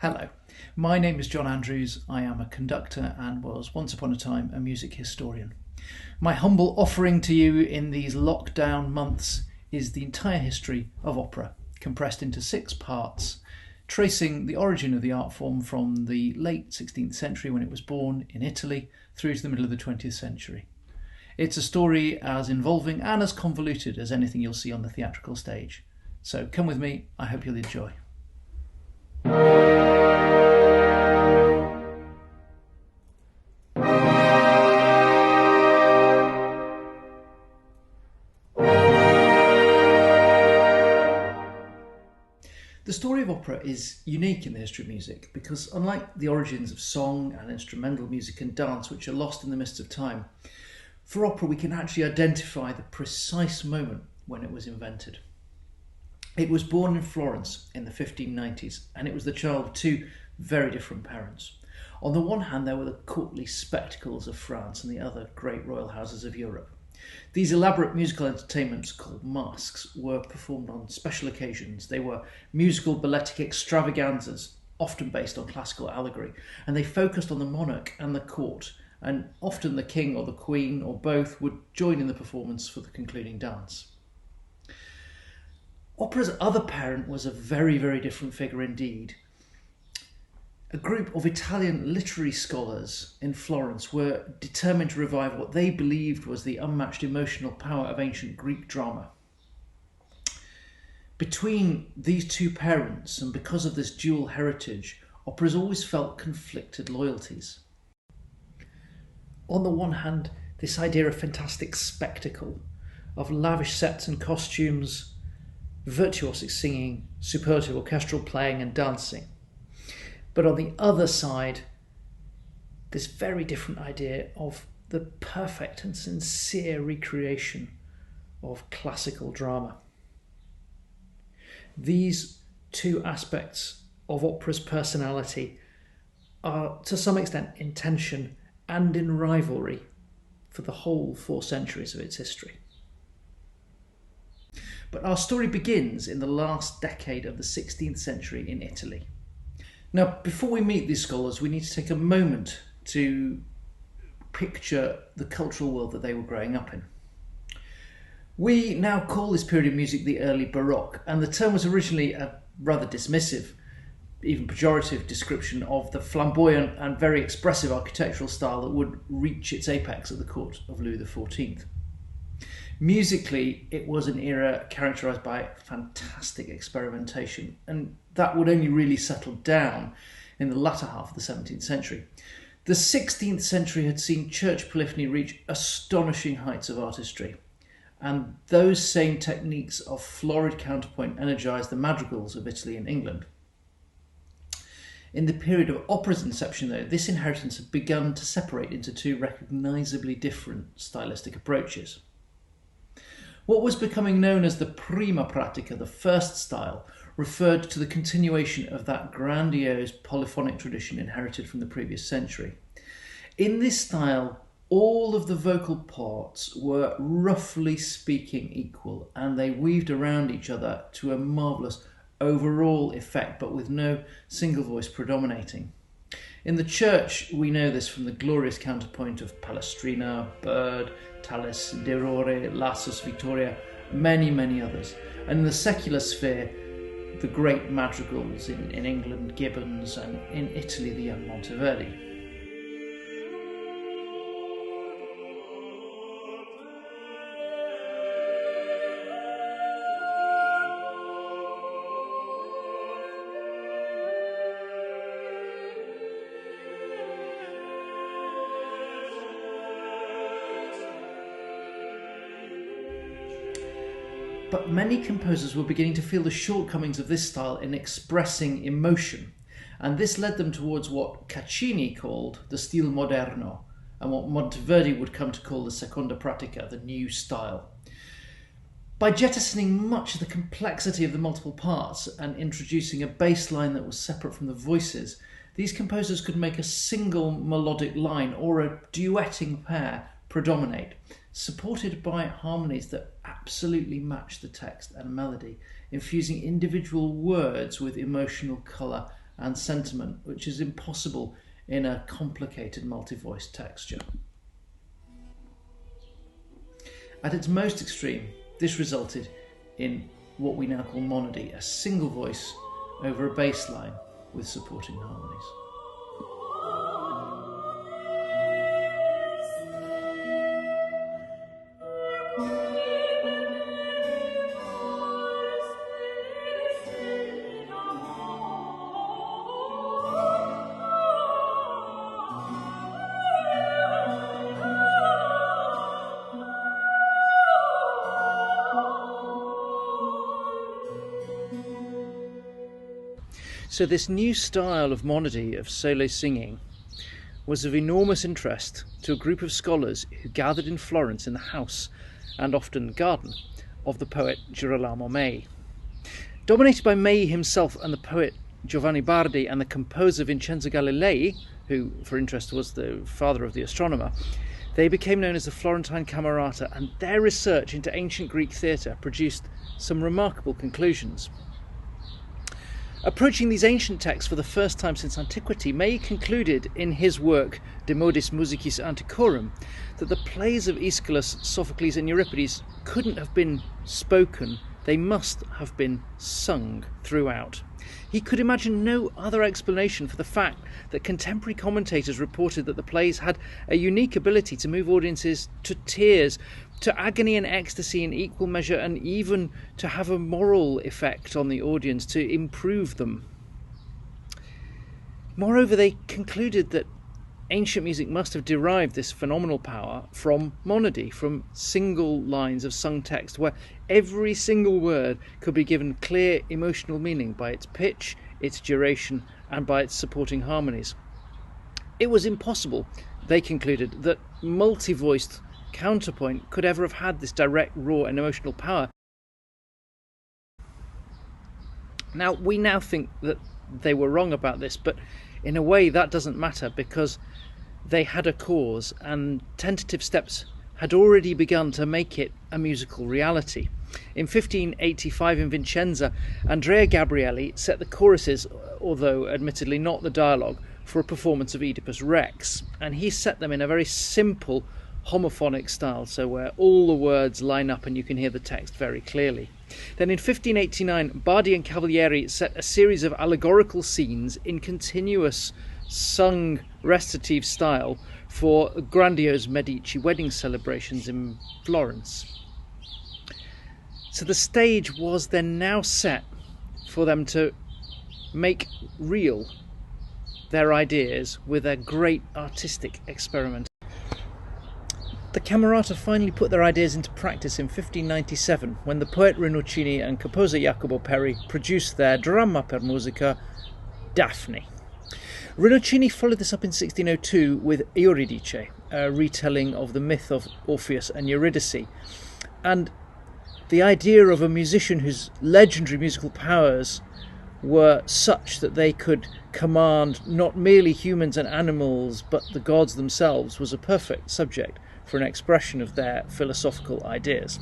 Hello, my name is John Andrews. I am a conductor and was once upon a time a music historian. My humble offering to you in these lockdown months is the entire history of opera, compressed into 6 parts, tracing the origin of the art form from the late 16th century when it was born in Italy through to the middle of the 20th century. It's a story as involving and as convoluted as anything you'll see on the theatrical stage. So come with me, I hope you'll enjoy. The story of opera is unique in the history of music because, unlike the origins of song and instrumental music and dance, which are lost in the mists of time, for opera we can actually identify the precise moment when it was invented. It was born in Florence in the 1590s, and it was the child of 2 very different parents. On the one hand, there were the courtly spectacles of France and the other great royal houses of Europe. These elaborate musical entertainments, called masques, were performed on special occasions. They were musical balletic extravaganzas, often based on classical allegory, and they focused on the monarch and the court, and often the king or the queen or both would join in the performance for the concluding dance. Opera's other parent was a very, very different figure indeed. A group of Italian literary scholars in Florence were determined to revive what they believed was the unmatched emotional power of ancient Greek drama. Between these 2 parents, and because of this dual heritage, opera's always felt conflicted loyalties. On the one hand, this idea of fantastic spectacle, of lavish sets and costumes, virtuosic singing, superlative orchestral playing and dancing. But on the other side, this very different idea of the perfect and sincere recreation of classical drama. These 2 aspects of opera's personality are to some extent in tension and in rivalry for the whole 4 centuries of its history. But our story begins in the last decade of the 16th century in Italy. Now, before we meet these scholars, we need to take a moment to picture the cultural world that they were growing up in. We now call this period of music the early Baroque, and the term was originally a rather dismissive, even pejorative description of the flamboyant and very expressive architectural style that would reach its apex at the court of Louis XIV. Musically, it was an era characterised by fantastic experimentation, and that would only really settle down in the latter half of the 17th century. The 16th century had seen church polyphony reach astonishing heights of artistry, and those same techniques of florid counterpoint energised the madrigals of Italy and England. In the period of opera's inception, though, this inheritance had begun to separate into 2 recognisably different stylistic approaches. What was becoming known as the prima pratica, the first style, referred to the continuation of that grandiose polyphonic tradition inherited from the previous century. In this style, all of the vocal parts were roughly speaking equal, and they weaved around each other to a marvellous overall effect, but with no single voice predominating. In the church, we know this from the glorious counterpoint of Palestrina, Bird, Tallis, De Rore, Lassus, Victoria, many, many others. And in the secular sphere, the great madrigals in England, Gibbons, and in Italy, the young Monteverdi. But many composers were beginning to feel the shortcomings of this style in expressing emotion, and this led them towards what Caccini called the stile moderno, and what Monteverdi would come to call the seconda pratica, the new style. By jettisoning much of the complexity of the multiple parts and introducing a bass line that was separate from the voices, these composers could make a single melodic line or a duetting pair predominate, supported by harmonies that absolutely match the text and melody, infusing individual words with emotional colour and sentiment, which is impossible in a complicated multi-voice texture. At its most extreme, this resulted in what we now call monody, a single voice over a bass line with supporting harmonies. So this new style of monody, of solo singing, was of enormous interest to a group of scholars who gathered in Florence in the house, and often the garden, of the poet Girolamo Mai. Dominated by Mai himself and the poet Giovanni Bardi and the composer Vincenzo Galilei, who for interest was the father of the astronomer, they became known as the Florentine Camerata, and their research into ancient Greek theatre produced some remarkable conclusions. Approaching these ancient texts for the first time since antiquity, Mai concluded in his work De Modis Musicis Antiquorum that the plays of Aeschylus, Sophocles and Euripides couldn't have been spoken, they must have been sung throughout. He could imagine no other explanation for the fact that contemporary commentators reported that the plays had a unique ability to move audiences to tears, to agony and ecstasy in equal measure, and even to have a moral effect on the audience, to improve them. Moreover, they concluded that ancient music must have derived this phenomenal power from monody, from single lines of sung text, where every single word could be given clear emotional meaning by its pitch, its duration, and by its supporting harmonies. It was impossible, they concluded, that multi-voiced counterpoint could ever have had this direct, raw and emotional power. Now, we now think that they were wrong about this, but in a way that doesn't matter, because they had a cause and tentative steps had already begun to make it a musical reality. In 1585 in Vicenza, Andrea Gabrieli set the choruses, although admittedly not the dialogue, for a performance of Oedipus Rex, and he set them in a very simple homophonic style, so where all the words line up and you can hear the text very clearly. Then in 1589, Bardi and Cavalieri set a series of allegorical scenes in continuous sung recitative style for grandiose Medici wedding celebrations in Florence. So the stage was then now set for them to make real their ideas with a great artistic experiment. The Camerata finally put their ideas into practice in 1597 when the poet Rinuccini and composer Jacopo Peri produced their Dramma per Musica, Daphne. Rinuccini followed this up in 1602 with Euridice, a retelling of the myth of Orpheus and Eurydice, and the idea of a musician whose legendary musical powers were such that they could command not merely humans and animals but the gods themselves was a perfect subject for an expression of their philosophical ideas.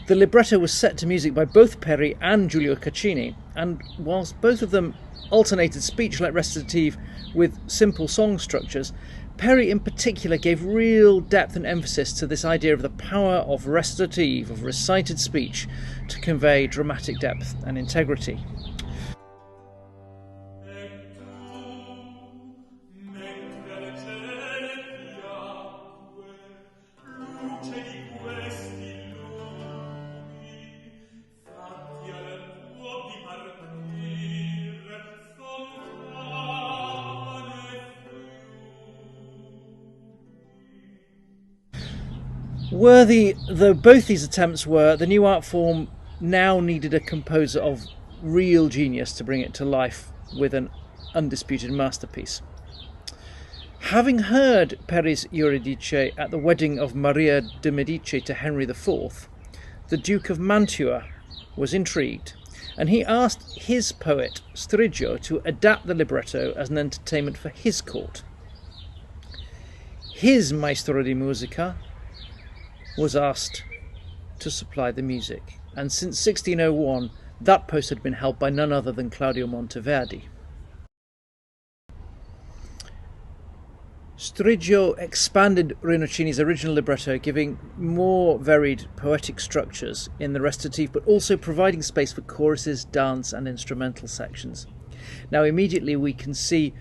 The libretto was set to music by both Peri and Giulio Caccini, and whilst both of them alternated speech like recitative with simple song structures, Peri in particular gave real depth and emphasis to this idea of the power of recitative, of recited speech, to convey dramatic depth and integrity. Worthy though both these attempts were, the new art form now needed a composer of real genius to bring it to life with an undisputed masterpiece. Having heard Peri's Euridice at the wedding of Maria de Medici to Henry IV, the Duke of Mantua was intrigued, and he asked his poet Striggio to adapt the libretto as an entertainment for his court. His Maestro di Musica was asked to supply the music, and since 1601 That post had been held by none other than Claudio Monteverdi. Striggio expanded Rinuccini's original libretto, giving more varied poetic structures in the recitative, but also providing space for choruses, dance and instrumental sections. Now immediately we can see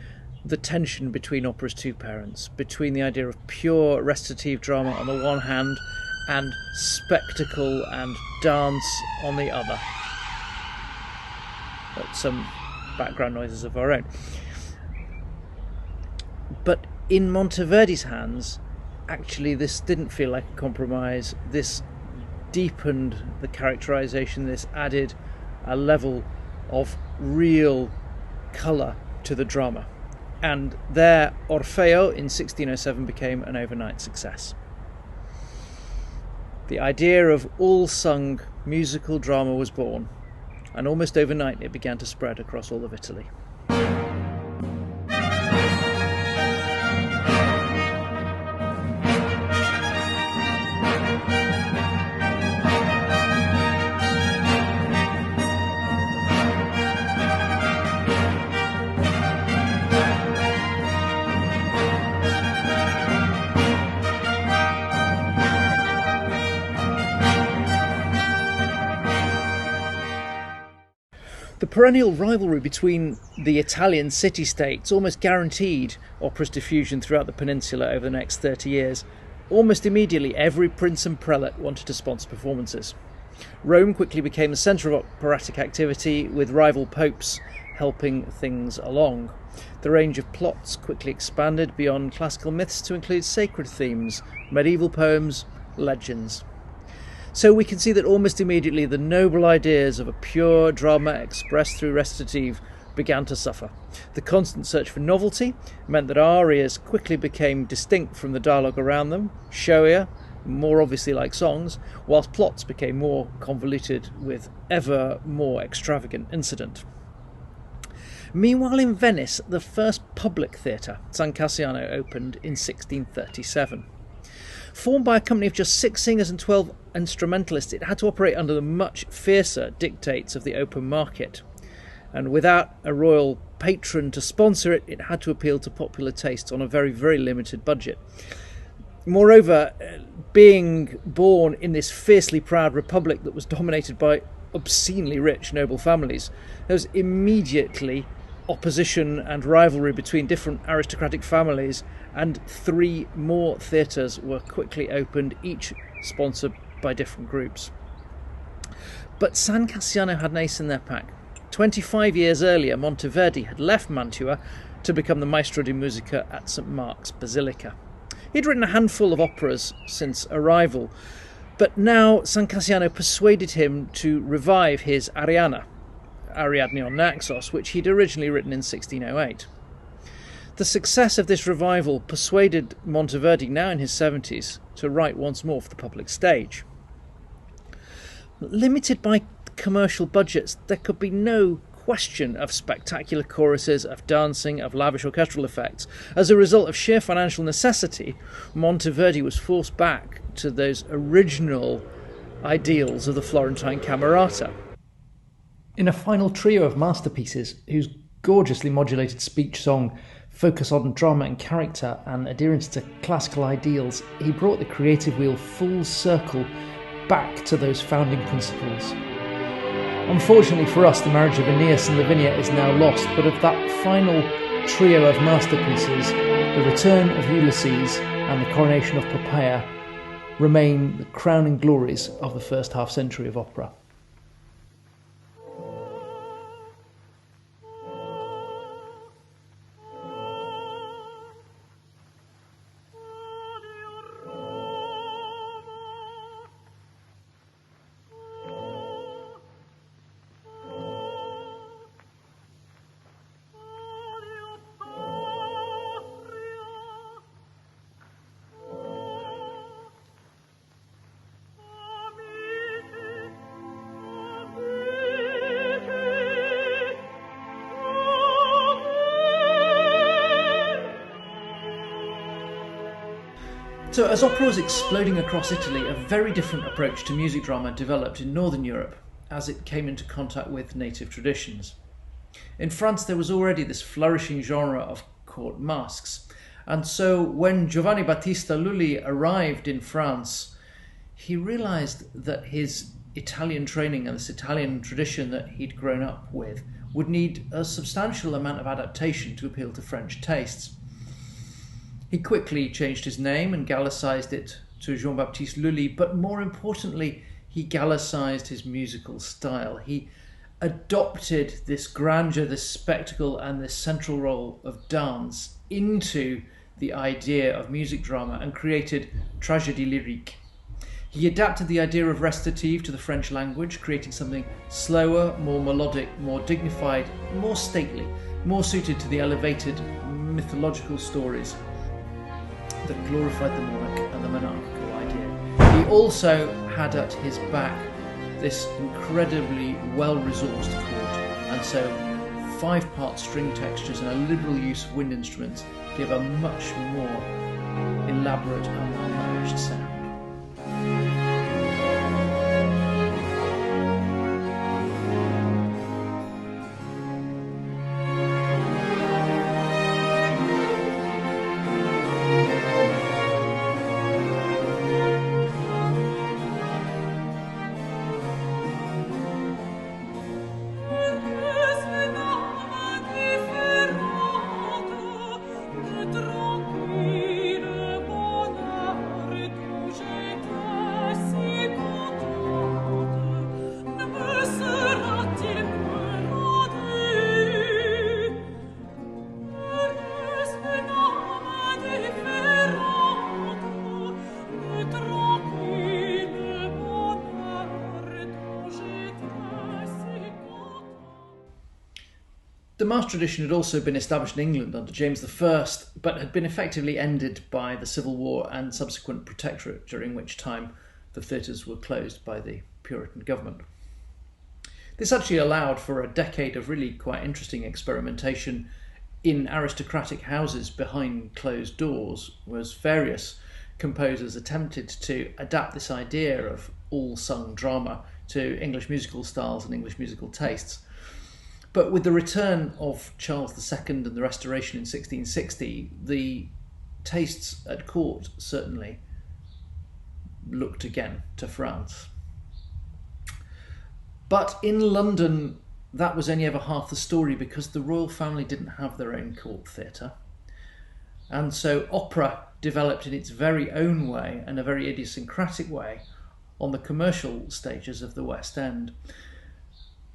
the tension between opera's two parents, between the idea of pure recitative drama on the one hand and spectacle and dance on the other. Some background noises of our own. But in Monteverdi's hands, actually this didn't feel like a compromise. This deepened the characterization, this added a level of real colour to the drama. And their Orfeo in 1607 became an overnight success. The idea of all-sung musical drama was born, and almost overnight it began to spread across all of Italy. The perennial rivalry between the Italian city-states almost guaranteed opera's diffusion throughout the peninsula over the next 30 years. Almost immediately, every prince and prelate wanted to sponsor performances. Rome quickly became the centre of operatic activity, with rival popes helping things along. The range of plots quickly expanded beyond classical myths to include sacred themes, medieval poems, legends. So we can see that almost immediately the noble ideas of a pure drama expressed through recitative began to suffer. The constant search for novelty meant that arias quickly became distinct from the dialogue around them, showier, more obviously like songs, whilst plots became more convoluted with ever more extravagant incident. Meanwhile in Venice, the first public theatre, San Cassiano, opened in 1637. Formed by a company of just 6 singers and 12 instrumentalists, it had to operate under the much fiercer dictates of the open market. And without a royal patron to sponsor it, it had to appeal to popular taste on a very, very limited budget. Moreover, being born in this fiercely proud republic that was dominated by obscenely rich noble families, there was immediately opposition and rivalry between different aristocratic families, and 3 more theatres were quickly opened, each sponsored by different groups. But San Cassiano had an ace in their pack. 25 years earlier, Monteverdi had left Mantua to become the Maestro di Musica at St Mark's Basilica. He'd written a handful of operas since arrival, but now San Cassiano persuaded him to revive his Arianna, Ariadne on Naxos, which he'd originally written in 1608. The success of this revival persuaded Monteverdi, now in his 70s, to write once more for the public stage. Limited by commercial budgets, there could be no question of spectacular choruses, of dancing, of lavish orchestral effects. As a result of sheer financial necessity, Monteverdi was forced back to those original ideals of the Florentine camerata. In a final trio of masterpieces, whose gorgeously modulated speech song focus on drama and character and adherence to classical ideals, he brought the creative wheel full circle back to those founding principles. Unfortunately for us, the marriage of Aeneas and Lavinia is now lost, but of that final trio of masterpieces, the return of Ulysses and the coronation of Poppaea remain the crowning glories of the first half century of opera. So as opera was exploding across Italy, a very different approach to music drama developed in Northern Europe, as it came into contact with native traditions. In France, there was already this flourishing genre of court masques, and so when Giovanni Battista Lulli arrived in France, he realised that his Italian training and this Italian tradition that he'd grown up with would need a substantial amount of adaptation to appeal to French tastes. He quickly changed his name and Gallicised it to Jean-Baptiste Lully, but more importantly, he Gallicised his musical style. He adopted this grandeur, this spectacle, and this central role of dance into the idea of music drama and created tragédie lyrique. He adapted the idea of recitative to the French language, creating something slower, more melodic, more dignified, more stately, more suited to the elevated mythological stories that glorified the monarch and the monarchical idea. He also had at his back this incredibly well-resourced court, and so 5-part string textures and a liberal use of wind instruments give a much more elaborate and well-managed sound. The masque tradition had also been established in England under James I, but had been effectively ended by the Civil War and subsequent protectorate, during which time the theatres were closed by the Puritan government. This actually allowed for a decade of really quite interesting experimentation in aristocratic houses behind closed doors, whereas various composers attempted to adapt this idea of all-sung drama to English musical styles and English musical tastes. But with the return of Charles II and the Restoration in 1660, the tastes at court certainly looked again to France. But in London, that was only ever half the story, because the royal family didn't have their own court theatre. And so opera developed in its very own way, and a very idiosyncratic way, on the commercial stages of the West End.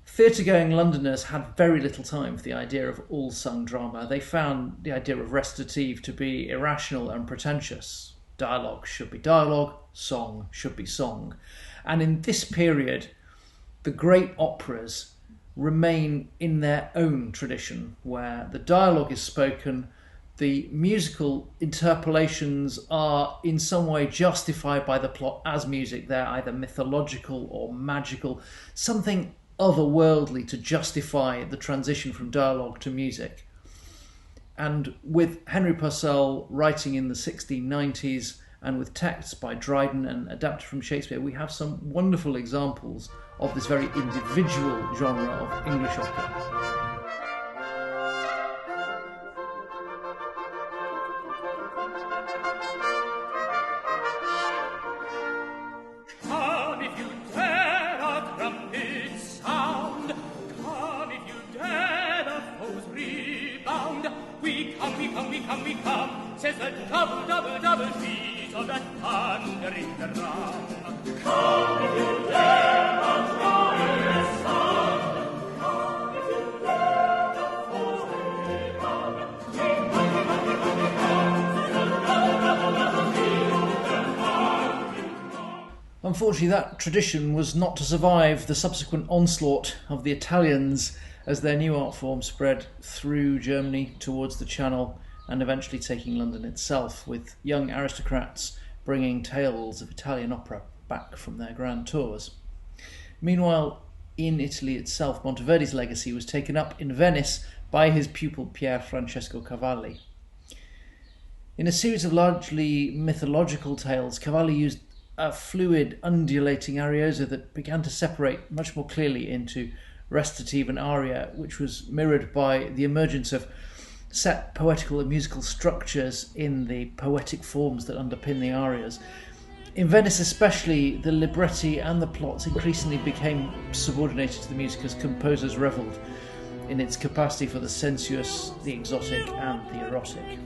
Theatre-going Londoners had very little time for the idea of all-sung drama. They found the idea of recitative to be irrational and pretentious. Dialogue should be dialogue, song should be song. And in this period, the great operas remain in their own tradition, where the dialogue is spoken, the musical interpolations are in some way justified by the plot as music. They're either mythological or magical, something otherworldly to justify the transition from dialogue to music. And with Henry Purcell writing in the 1690s, and with texts by Dryden and adapted from Shakespeare, we have some wonderful examples of this very individual genre of English opera. We come, says the double beat of that thundering drum. Come if you dare, the glorious sound. Come if you dare, the foes rebound. We come, says the double beat of the drum. Unfortunately, that tradition was not to survive the subsequent onslaught of the Italians as their new art form spread through Germany towards the Channel, and eventually taking London itself, with young aristocrats bringing tales of Italian opera back from their grand tours. Meanwhile, in Italy itself, Monteverdi's legacy was taken up in Venice by his pupil Pier Francesco Cavalli. In a series of largely mythological tales, Cavalli used a fluid, undulating arioso that began to separate much more clearly into recitative and aria, which was mirrored by the emergence of set poetical and musical structures in the poetic forms that underpin the arias. In Venice especially, the libretti and the plots increasingly became subordinated to the music as composers revelled in its capacity for the sensuous, the exotic and the erotic.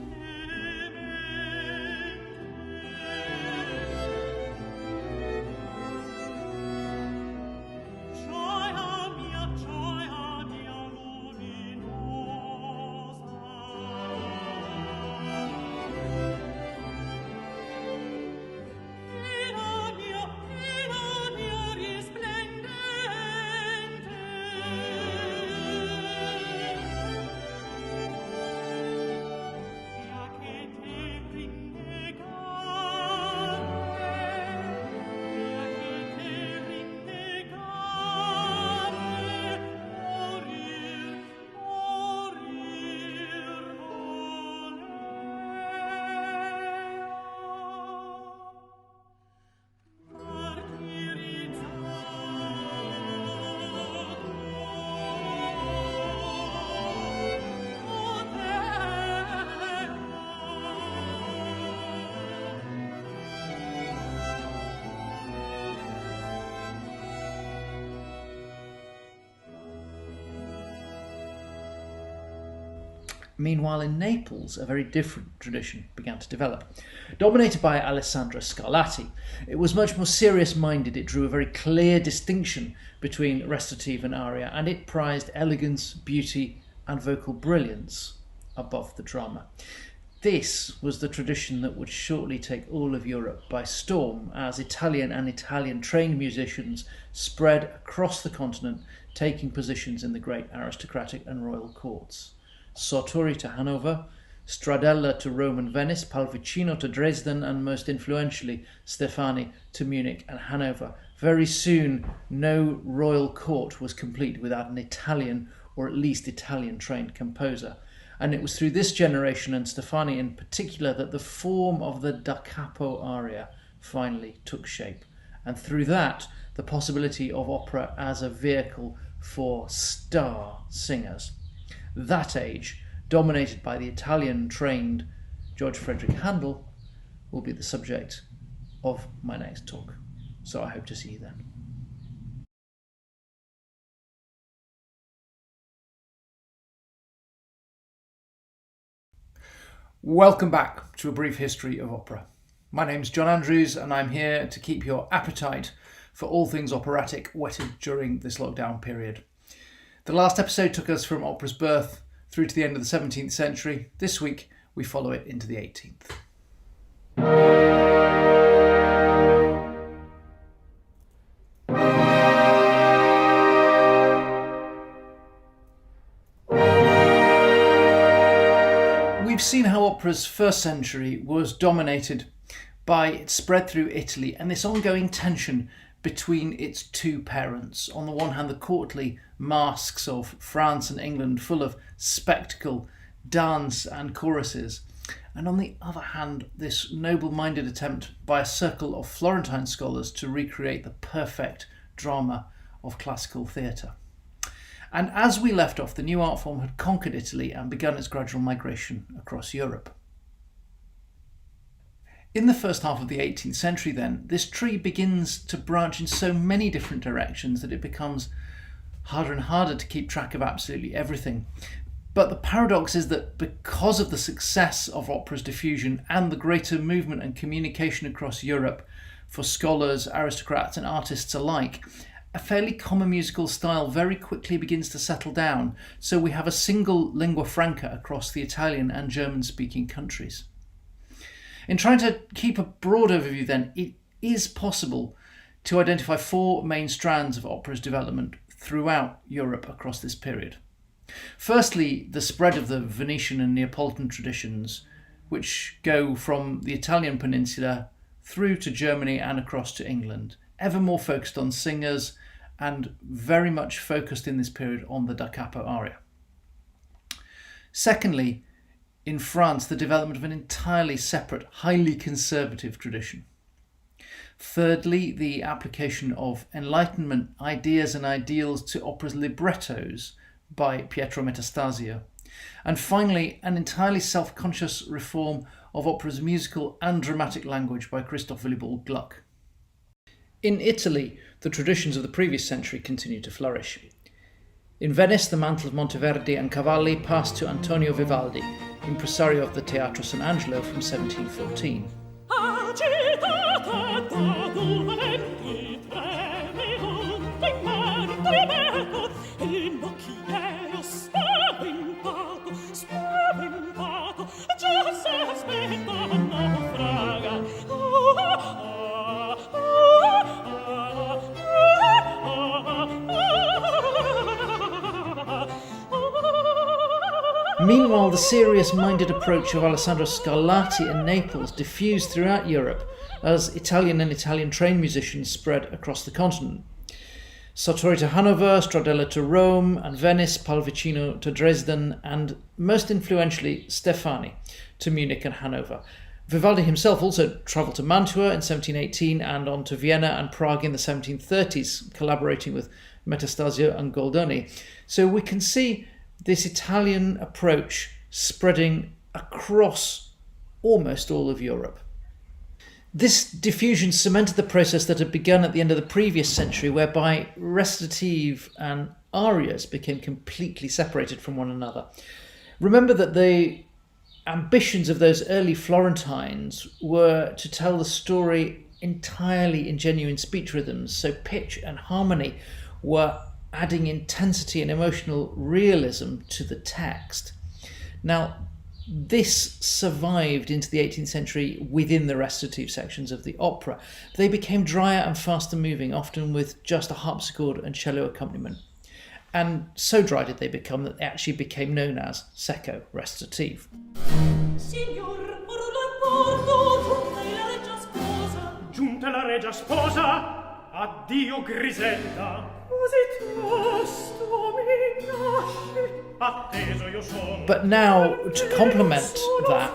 Meanwhile, in Naples, a very different tradition began to develop. Dominated by Alessandro Scarlatti, it was much more serious-minded. It drew a very clear distinction between recitative and aria, and it prized elegance, beauty, and vocal brilliance above the drama. This was the tradition that would shortly take all of Europe by storm, as Italian-trained musicians spread across the continent, taking positions in the great aristocratic and royal courts. Sartori to Hanover, Stradella to Rome and Venice, Pallavicino to Dresden, and most influentially Steffani to Munich and Hanover. Very soon, no royal court was complete without an Italian or at least Italian-trained composer. And it was through this generation, and Steffani in particular, that the form of the da capo aria finally took shape. And through that, the possibility of opera as a vehicle for star singers. That age, dominated by the Italian-trained George Frederick Handel, will be the subject of my next talk. So I hope to see you then. Welcome back to A Brief History of Opera. My name's John Andrews, and I'm here to keep your appetite for all things operatic whetted during this lockdown period. The last episode took us from opera's birth through to the end of the 17th century. This week, we follow it into the 18th. We've seen how opera's first century was dominated by its spread through Italy and this ongoing tension between its two parents. On the one hand, the courtly masques of France and England, full of spectacle, dance and choruses. And on the other hand, this noble-minded attempt by a circle of Florentine scholars to recreate the perfect drama of classical theatre. And as we left off, the new art form had conquered Italy and begun its gradual migration across Europe. In the first half of the 18th century then, this tree begins to branch in so many different directions that it becomes harder and harder to keep track of absolutely everything. But the paradox is that because of the success of opera's diffusion and the greater movement and communication across Europe for scholars, aristocrats and artists alike, a fairly common musical style very quickly begins to settle down, so we have a single lingua franca across the Italian and German-speaking countries. In trying to keep a broad overview then, it is possible to identify four main strands of opera's development throughout Europe across this period. Firstly, the spread of the Venetian and Neapolitan traditions, which go from the Italian peninsula through to Germany and across to England, ever more focused on singers and very much focused in this period on the da capo aria. Secondly, in France, the development of an entirely separate, highly conservative tradition. Thirdly, the application of Enlightenment ideas and ideals to opera's librettos by Pietro Metastasio. And finally, an entirely self-conscious reform of opera's musical and dramatic language by Christoph Willibald Gluck. In Italy, the traditions of the previous century continued to flourish. In Venice, the mantle of Monteverdi and Cavalli passed to Antonio Vivaldi, impresario of the Teatro San Angelo from 1714. Meanwhile, the serious-minded approach of Alessandro Scarlatti in Naples diffused throughout Europe as Italian and Italian-trained musicians spread across the continent. Sartori to Hanover, Stradella to Rome and Venice, Pallavicino to Dresden, and most influentially Steffani to Munich and Hanover. Vivaldi himself also travelled to Mantua in 1718 and on to Vienna and Prague in the 1730s, collaborating with Metastasio and Goldoni. So we can see this Italian approach spreading across almost all of Europe. This diffusion cemented the process that had begun at the end of the previous century, whereby recitative and arias became completely separated from one another. Remember that the ambitions of those early Florentines were to tell the story entirely in genuine speech rhythms, so pitch and harmony were adding intensity and emotional realism to the text. Now, this survived into the 18th century within the recitative sections of the opera. They became drier and faster moving, often with just a harpsichord and cello accompaniment. And so dry did they become that they actually became known as secco recitative. Giunta la regia sposa, addio Griselda. But now, to complement that,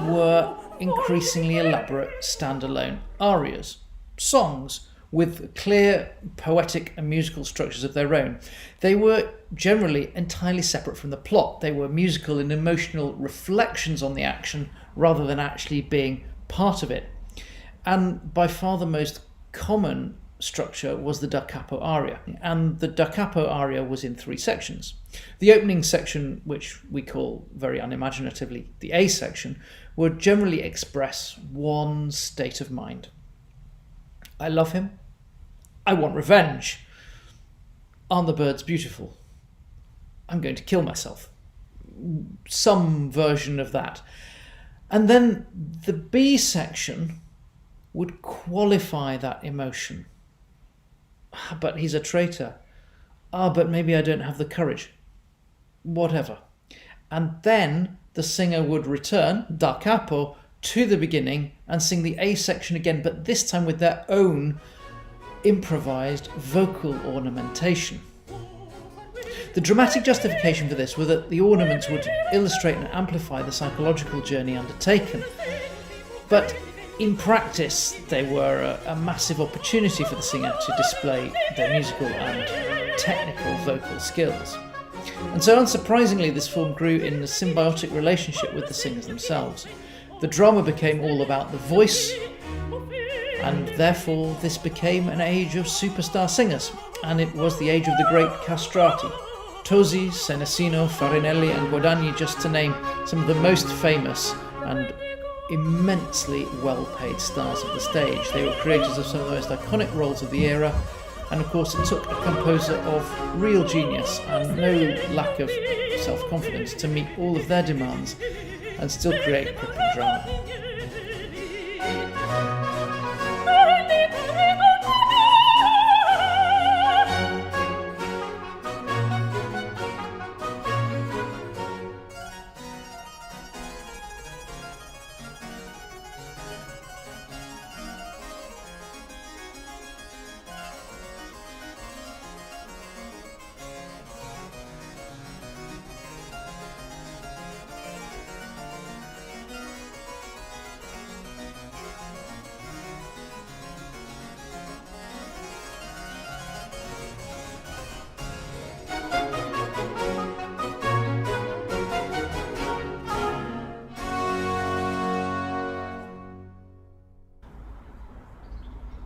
were increasingly elaborate standalone arias, songs with clear poetic and musical structures of their own. They were generally entirely separate from the plot. They were musical and emotional reflections on the action rather than actually being part of it. And by far the most common structure was the da capo aria, and the da capo aria was in three sections. The opening section, which we call very unimaginatively the A section, would generally express one state of mind. I love him. I want revenge. Aren't the birds beautiful? I'm going to kill myself. Some version of that. And then the B section would qualify that emotion. But he's a traitor. But maybe I don't have the courage. Whatever. And then the singer would return, da capo, to the beginning and sing the A section again, but this time with their own improvised vocal ornamentation. The dramatic justification for this was that the ornaments would illustrate and amplify the psychological journey undertaken. But in practice, they were a massive opportunity for the singer to display their musical and technical vocal skills. And so unsurprisingly, this form grew in a symbiotic relationship with the singers themselves. The drama became all about the voice, and therefore this became an age of superstar singers, and it was the age of the great castrati, Tosi, Senesino, Farinelli and Guadagni, just to name some of the most famous and immensely well-paid stars of the stage. They were creators of some of the most iconic roles of the era, and of course it took a composer of real genius and no lack of self-confidence to meet all of their demands and still create gripping drama.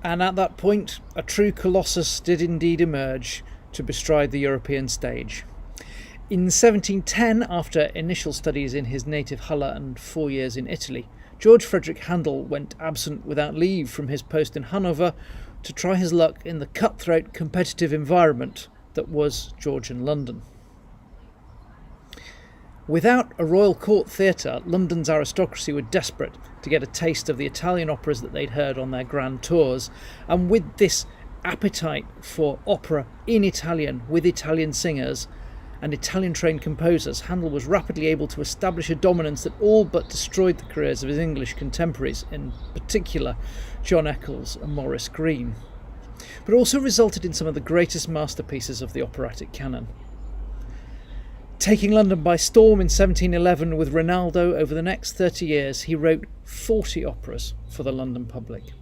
And at that point, a true colossus did indeed emerge to bestride the European stage. In 1710, after initial studies in his native Halle and 4 years in Italy, George Frederick Handel went absent without leave from his post in Hanover to try his luck in the cutthroat competitive environment that was Georgian London. Without a royal court theatre, London's aristocracy were desperate to get a taste of the Italian operas that they'd heard on their grand tours, and with this appetite for opera in Italian with Italian singers and Italian-trained composers, Handel was rapidly able to establish a dominance that all but destroyed the careers of his English contemporaries, in particular John Eccles and Maurice Greene, but also resulted in some of the greatest masterpieces of the operatic canon. Taking London by storm in 1711 with Rinaldo, over the next 30 years he wrote 40 operas for the London public.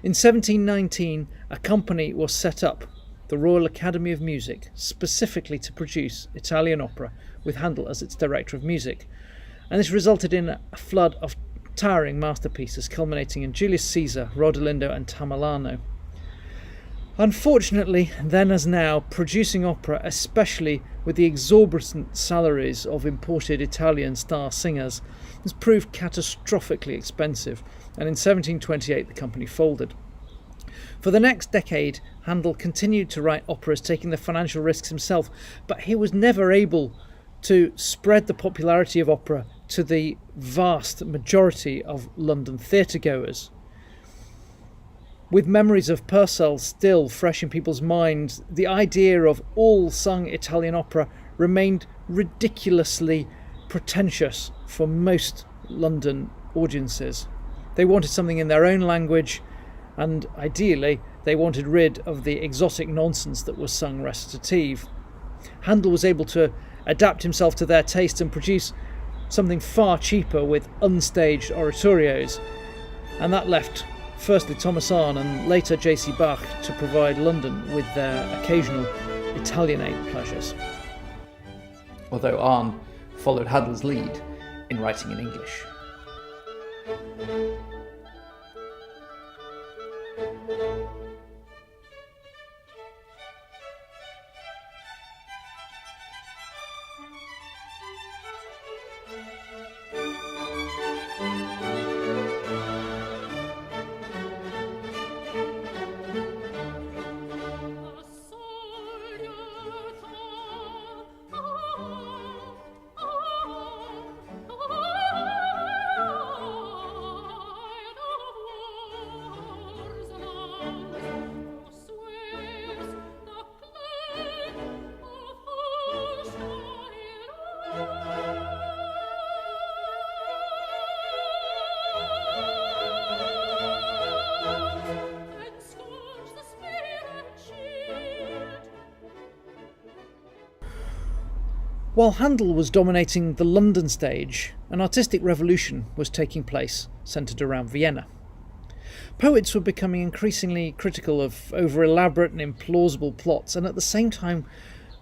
In 1719 a company was set up, the Royal Academy of Music, specifically to produce Italian opera, with Handel as its director of music, and this resulted in a flood of towering masterpieces culminating in Julius Caesar, Rodolindo and Tamerlano. Unfortunately, then as now, producing opera, especially with the exorbitant salaries of imported Italian star singers, has proved catastrophically expensive, and in 1728 the company folded. For the next decade, Handel continued to write operas, taking the financial risks himself, but he was never able to spread the popularity of opera to the vast majority of London theatregoers. With memories of Purcell still fresh in people's minds, the idea of all-sung Italian opera remained ridiculously pretentious for most London audiences. They wanted something in their own language, and ideally they wanted rid of the exotic nonsense that was sung recitative. Handel was able to adapt himself to their taste and produce something far cheaper with unstaged oratorios, and that left firstly Thomas Arne and later J.C. Bach to provide London with their occasional Italianate pleasures. Although Arne followed Handel's lead in writing in English. While Handel was dominating the London stage, an artistic revolution was taking place, centred around Vienna. Poets were becoming increasingly critical of over-elaborate and implausible plots, and at the same time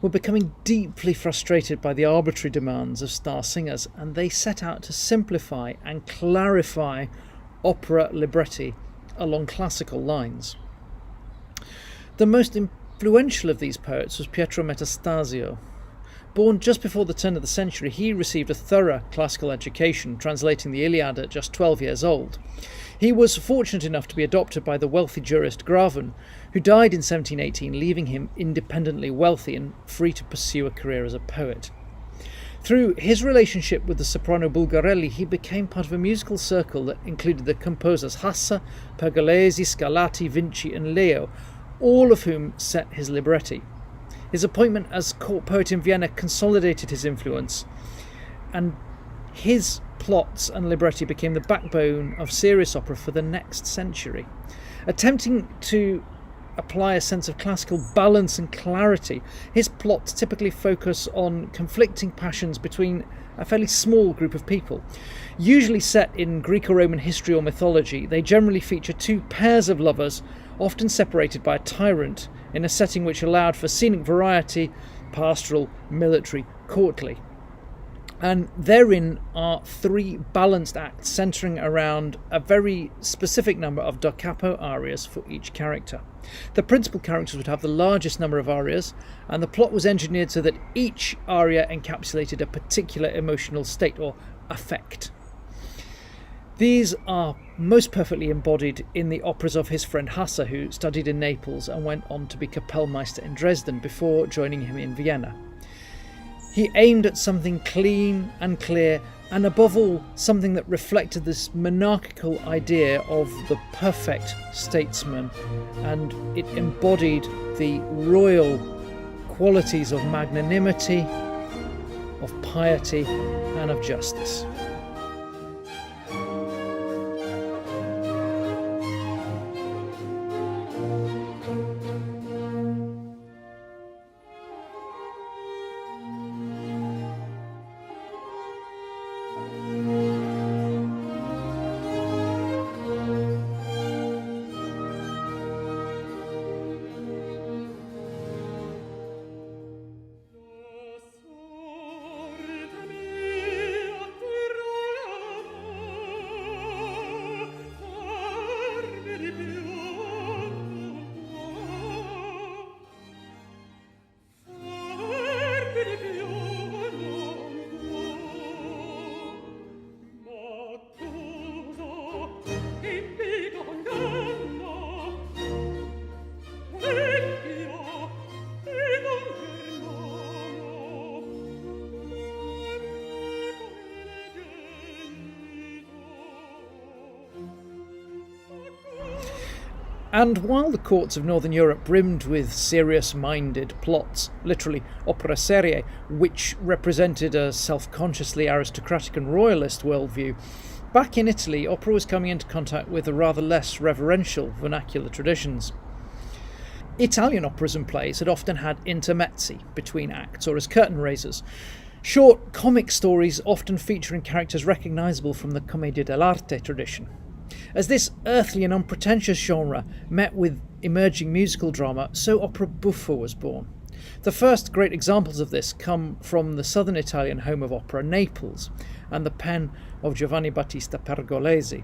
were becoming deeply frustrated by the arbitrary demands of star singers, and they set out to simplify and clarify opera libretti along classical lines. The most influential of these poets was Pietro Metastasio. Born just before the turn of the century, he received a thorough classical education, translating the Iliad at just 12 years old. He was fortunate enough to be adopted by the wealthy jurist Graven, who died in 1718, leaving him independently wealthy and free to pursue a career as a poet. Through his relationship with the soprano Bulgarelli, he became part of a musical circle that included the composers Hassa, Pergolesi, Scarlatti, Vinci and Leo, all of whom set his libretti. His appointment as court poet in Vienna consolidated his influence, and his plots and libretti became the backbone of serious opera for the next century. Attempting to apply a sense of classical balance and clarity, his plots typically focus on conflicting passions between a fairly small group of people. Usually set in Greco-Roman history or mythology, they generally feature two pairs of lovers, often separated by a tyrant, in a setting which allowed for scenic variety, pastoral, military, courtly. And therein are 3 balanced acts centering around a very specific number of da capo arias for each character. The principal characters would have the largest number of arias, and the plot was engineered so that each aria encapsulated a particular emotional state or affect. These are most perfectly embodied in the operas of his friend Hasse, who studied in Naples and went on to be Kapellmeister in Dresden before joining him in Vienna. He aimed at something clean and clear, and above all, something that reflected this monarchical idea of the perfect statesman, and it embodied the royal qualities of magnanimity, of piety, and of justice. And while the courts of Northern Europe brimmed with serious-minded plots, literally opera serie, which represented a self-consciously aristocratic and royalist worldview, back in Italy, opera was coming into contact with a rather less reverential vernacular traditions. Italian operas and plays had often had intermezzi between acts, or as curtain raisers, short comic stories often featuring characters recognisable from the commedia dell'arte tradition. As this earthly and unpretentious genre met with emerging musical drama, so opera buffa was born. The first great examples of this come from the southern Italian home of opera, Naples, and the pen of Giovanni Battista Pergolesi.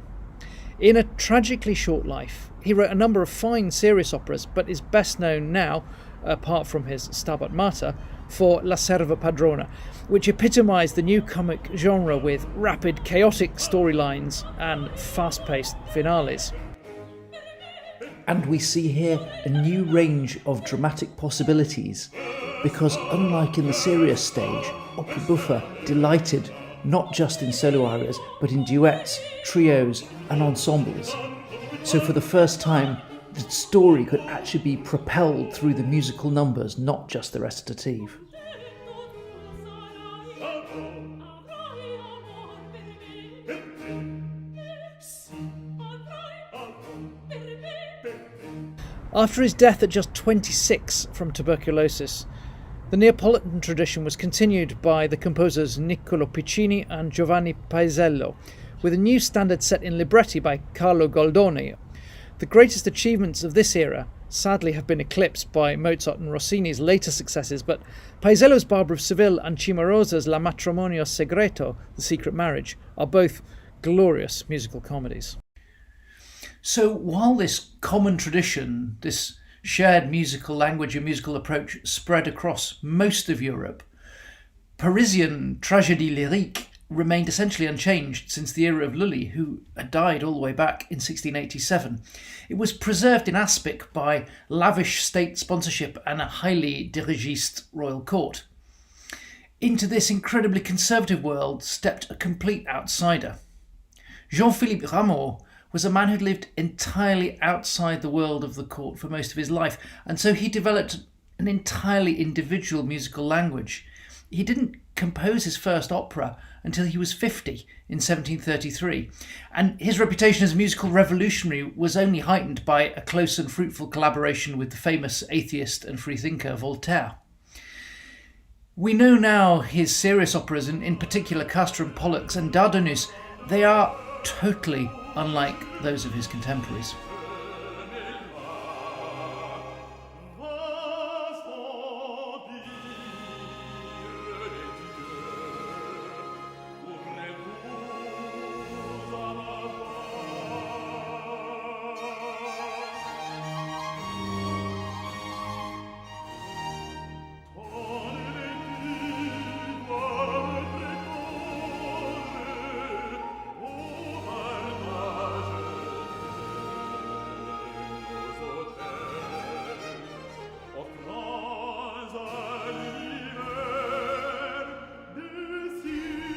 In a tragically short life, he wrote a number of fine serious operas, but is best known now, apart from his Stabat Mater, for La Serva Padrona, which epitomised the new comic genre with rapid, chaotic storylines and fast-paced finales. And we see here a new range of dramatic possibilities, because unlike in the serious stage, opera buffa delighted not just in solo arias, but in duets, trios and ensembles. So for the first time, the story could actually be propelled through the musical numbers, not just the recitative. After his death at just 26 from tuberculosis, the Neapolitan tradition was continued by the composers Niccolo Piccini and Giovanni Paisiello, with a new standard set in libretti by Carlo Goldoni. The greatest achievements of this era sadly have been eclipsed by Mozart and Rossini's later successes, but Paisiello's Barbara of Seville and Cimarosa's La Matrimonio Segreto, The Secret Marriage, are both glorious musical comedies. So while this common tradition, this shared musical language and musical approach spread across most of Europe, Parisian tragédie lyrique remained essentially unchanged since the era of Lully, who had died all the way back in 1687. It was preserved in aspic by lavish state sponsorship and a highly dirigiste royal court. Into this incredibly conservative world stepped a complete outsider. Jean-Philippe Rameau was a man who'd lived entirely outside the world of the court for most of his life, and so he developed an entirely individual musical language. He didn't compose his first opera until he was 50 in 1733, and his reputation as a musical revolutionary was only heightened by a close and fruitful collaboration with the famous atheist and freethinker Voltaire. We know now his serious operas, in particular Castor and Pollux and Dardanus, they are totally unlike those of his contemporaries.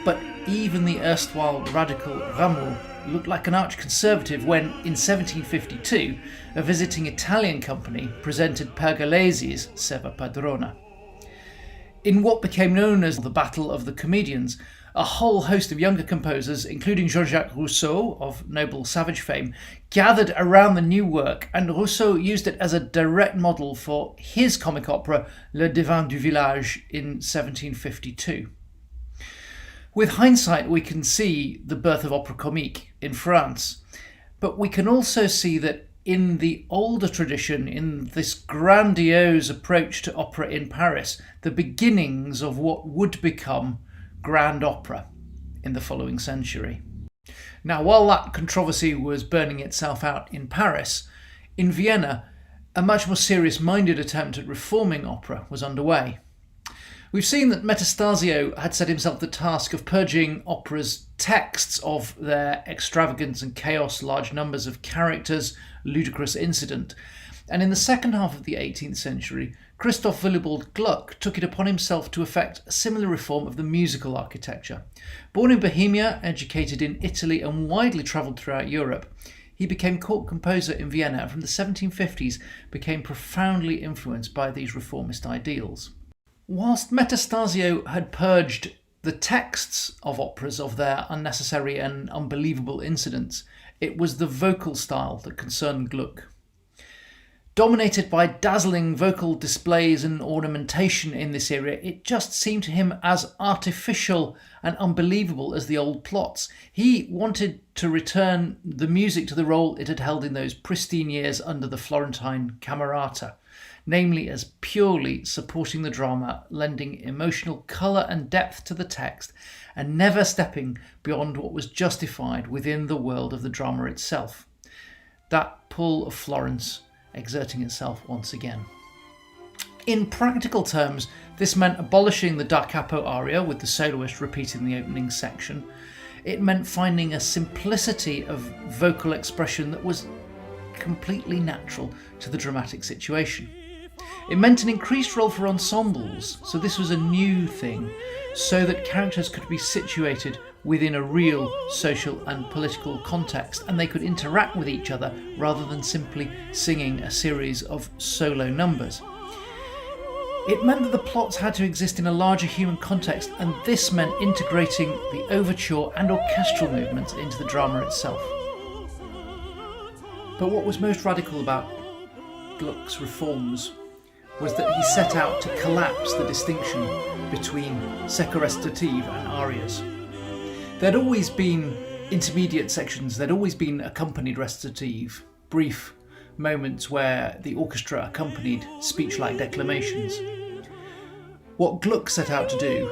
But even the erstwhile radical Rameau looked like an arch-conservative when, in 1752, a visiting Italian company presented Pergolesi's Se va Padrona. In what became known as the Battle of the Comedians, a whole host of younger composers, including Jean-Jacques Rousseau of Noble Savage fame, gathered around the new work, and Rousseau used it as a direct model for his comic opera Le Devin du Village in 1752. With hindsight, we can see the birth of opera comique in France, but we can also see that in the older tradition, in this grandiose approach to opera in Paris, the beginnings of what would become grand opera in the following century. Now, while that controversy was burning itself out in Paris, in Vienna, a much more serious-minded attempt at reforming opera was underway. We've seen that Metastasio had set himself the task of purging opera's texts of their extravagance and chaos, large numbers of characters, ludicrous incident. And in the second half of the 18th century, Christoph Willibald Gluck took it upon himself to effect a similar reform of the musical architecture. Born in Bohemia, educated in Italy and widely travelled throughout Europe, he became court composer in Vienna and from the 1750s became profoundly influenced by these reformist ideals. Whilst Metastasio had purged the texts of operas of their unnecessary and unbelievable incidents, it was the vocal style that concerned Gluck. Dominated by dazzling vocal displays and ornamentation in this era, it just seemed to him as artificial and unbelievable as the old plots. He wanted to return the music to the role it had held in those pristine years under the Florentine Camerata, namely as purely supporting the drama, lending emotional colour and depth to the text, and never stepping beyond what was justified within the world of the drama itself. That pull of Florence exerting itself once again. In practical terms, this meant abolishing the da capo aria with the soloist repeating the opening section. It meant finding a simplicity of vocal expression that was completely natural to the dramatic situation. It meant an increased role for ensembles, so this was a new thing, so that characters could be situated within a real social and political context, and they could interact with each other rather than simply singing a series of solo numbers. It meant that the plots had to exist in a larger human context, and this meant integrating the overture and orchestral movements into the drama itself. But what was most radical about Gluck's reforms was that he set out to collapse the distinction between secco recitative and arias. There'd always been intermediate sections, there'd always been accompanied recitative, brief moments where the orchestra accompanied speech-like declamations. What Gluck set out to do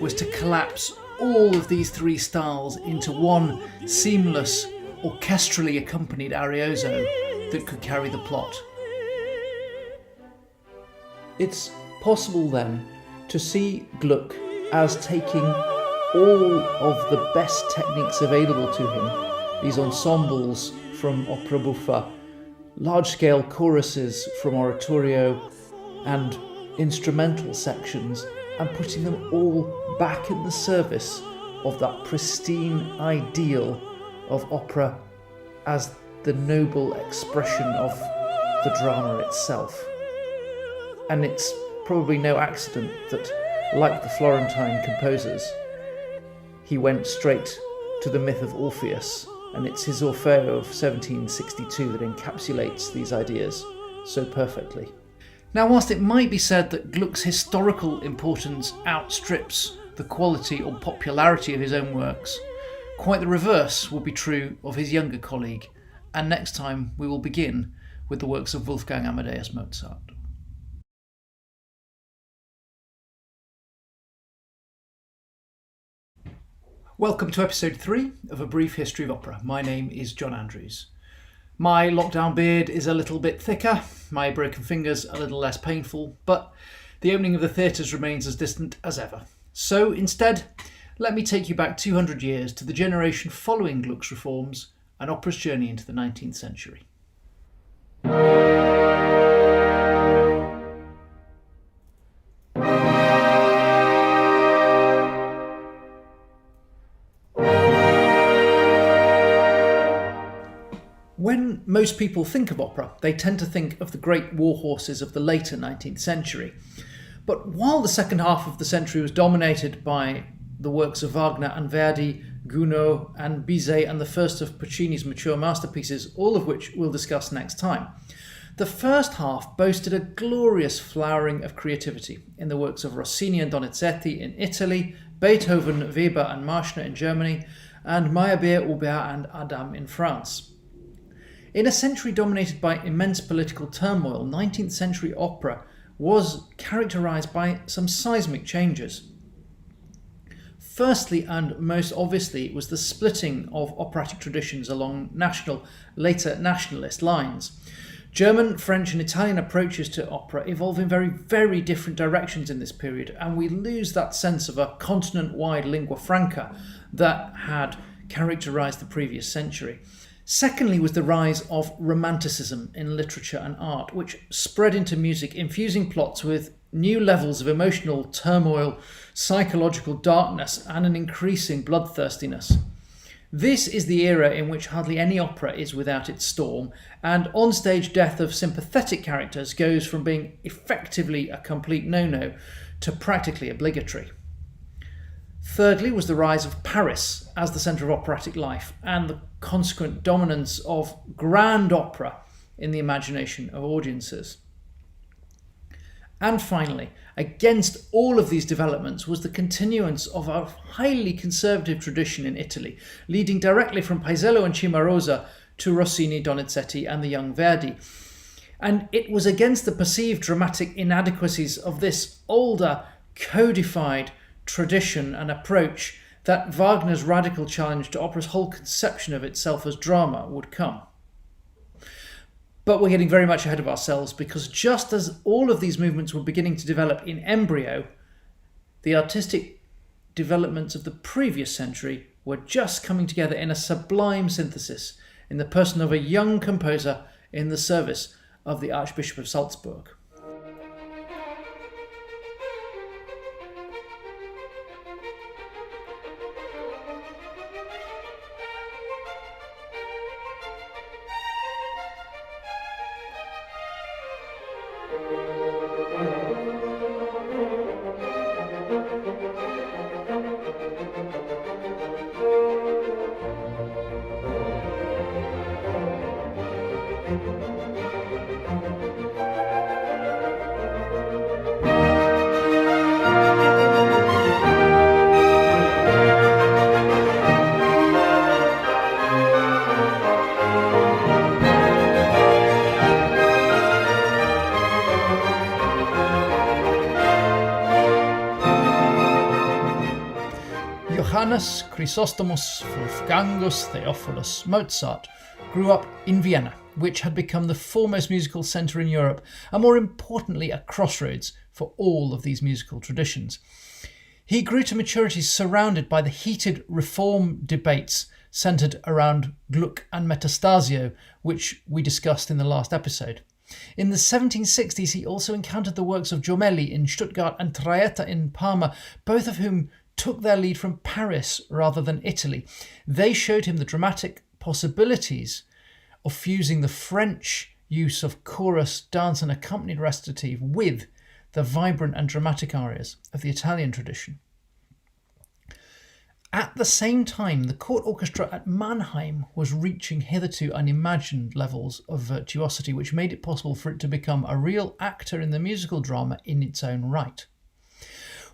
was to collapse all of these three styles into one seamless, orchestrally accompanied arioso that could carry the plot. It's possible then to see Gluck as taking all of the best techniques available to him, these ensembles from opera buffa, large-scale choruses from oratorio and instrumental sections, and putting them all back in the service of that pristine ideal of opera as the noble expression of the drama itself. And it's probably no accident that, like the Florentine composers, he went straight to the myth of Orpheus, and it's his Orfeo of 1762 that encapsulates these ideas so perfectly. Now, whilst it might be said that Gluck's historical importance outstrips the quality or popularity of his own works, quite the reverse will be true of his younger colleague, and next time we will begin with the works of Wolfgang Amadeus Mozart. Welcome to episode 3 of A Brief History of Opera. My name is John Andrews. My lockdown beard is a little bit thicker, my broken fingers a little less painful, but the opening of the theatres remains as distant as ever. So instead, let me take you back 200 years to the generation following Gluck's reforms and opera's journey into the 19th century. When most people think of opera, they tend to think of the great war horses of the later 19th century. But while the second half of the century was dominated by the works of Wagner and Verdi, Gounod and Bizet, and the first of Puccini's mature masterpieces, all of which we'll discuss next time, the first half boasted a glorious flowering of creativity in the works of Rossini and Donizetti in Italy, Beethoven, Weber and Marschner in Germany, and Meyerbeer, Auber and Adam in France. In a century dominated by immense political turmoil, 19th century opera was characterised by some seismic changes. Firstly, and most obviously, was the splitting of operatic traditions along later nationalist lines. German, French and Italian approaches to opera evolve in very, very different directions in this period, and we lose that sense of a continent-wide lingua franca that had characterised the previous century. Secondly was the rise of Romanticism in literature and art, which spread into music, infusing plots with new levels of emotional turmoil, psychological darkness, and an increasing bloodthirstiness. This is the era in which hardly any opera is without its storm, and onstage death of sympathetic characters goes from being effectively a complete no-no to practically obligatory. Thirdly was the rise of Paris as the centre of operatic life and the consequent dominance of grand opera in the imagination of audiences. And finally, against all of these developments was the continuance of a highly conservative tradition in Italy, leading directly from Paisiello and Cimarosa to Rossini, Donizetti and the young Verdi. And it was against the perceived dramatic inadequacies of this older, codified tradition and approach that Wagner's radical challenge to opera's whole conception of itself as drama would come. But we're getting very much ahead of ourselves, because just as all of these movements were beginning to develop in embryo, the artistic developments of the previous century were just coming together in a sublime synthesis in the person of a young composer in the service of the Archbishop of Salzburg. Johannes Chrysostomos Wolfgangus Theophilus Mozart grew up in Vienna, which had become the foremost musical centre in Europe, and more importantly a crossroads for all of these musical traditions. He grew to maturity surrounded by the heated reform debates centred around Gluck and Metastasio, which we discussed in the last episode. In the 1760s he also encountered the works of Jomelli in Stuttgart and Traetta in Parma, both of whom took their lead from Paris rather than Italy. They showed him the dramatic possibilities of fusing the French use of chorus, dance and accompanied recitative with the vibrant and dramatic arias of the Italian tradition. At the same time, the court orchestra at Mannheim was reaching hitherto unimagined levels of virtuosity, which made it possible for it to become a real actor in the musical drama in its own right.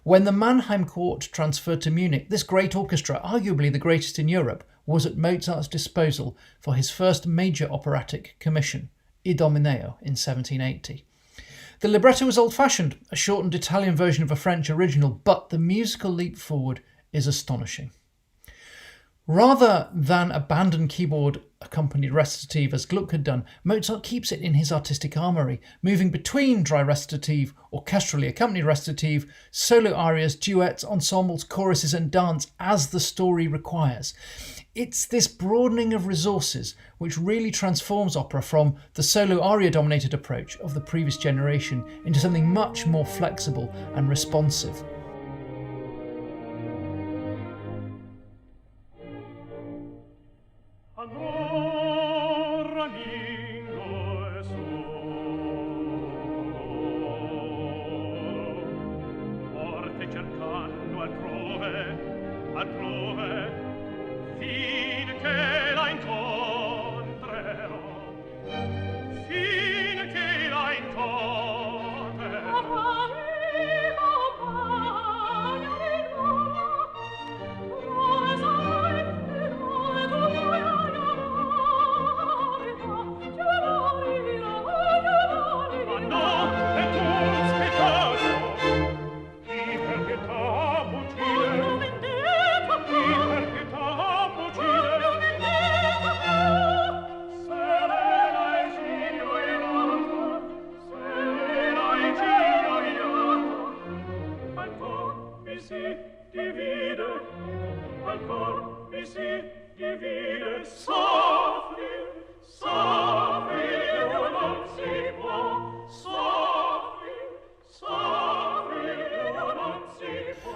When the Mannheim court transferred to Munich, this great orchestra, arguably the greatest in Europe, was at Mozart's disposal for his first major operatic commission, Idomeneo, in 1780. The libretto was old-fashioned, a shortened Italian version of a French original, but the musical leap forward is astonishing. Rather than abandon keyboard-accompanied recitative as Gluck had done, Mozart keeps it in his artistic armoury, moving between dry recitative, orchestrally accompanied recitative, solo arias, duets, ensembles, choruses and dance as the story requires. It's this broadening of resources which really transforms opera from the solo aria-dominated approach of the previous generation into something much more flexible and responsive.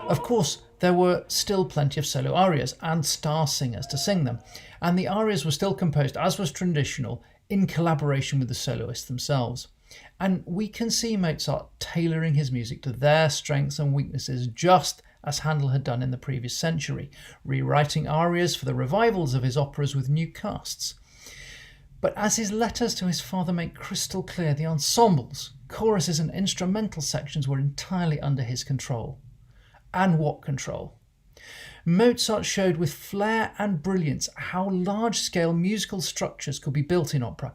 Of course, there were still plenty of solo arias and star singers to sing them, and the arias were still composed, as was traditional, in collaboration with the soloists themselves. And we can see Mozart tailoring his music to their strengths and weaknesses, just as Handel had done in the previous century, rewriting arias for the revivals of his operas with new casts. But as his letters to his father make crystal clear, the ensembles, choruses and instrumental sections were entirely under his control. And what control? Mozart showed with flair and brilliance how large-scale musical structures could be built in opera.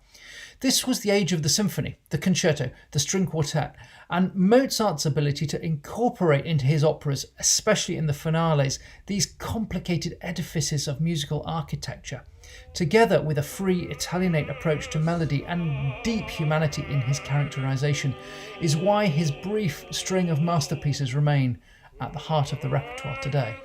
This was the age of the symphony, the concerto, the string quartet, and Mozart's ability to incorporate into his operas, especially in the finales, these complicated edifices of musical architecture, together with a free Italianate approach to melody and deep humanity in his characterization, is why his brief string of masterpieces remain at the heart of the repertoire today.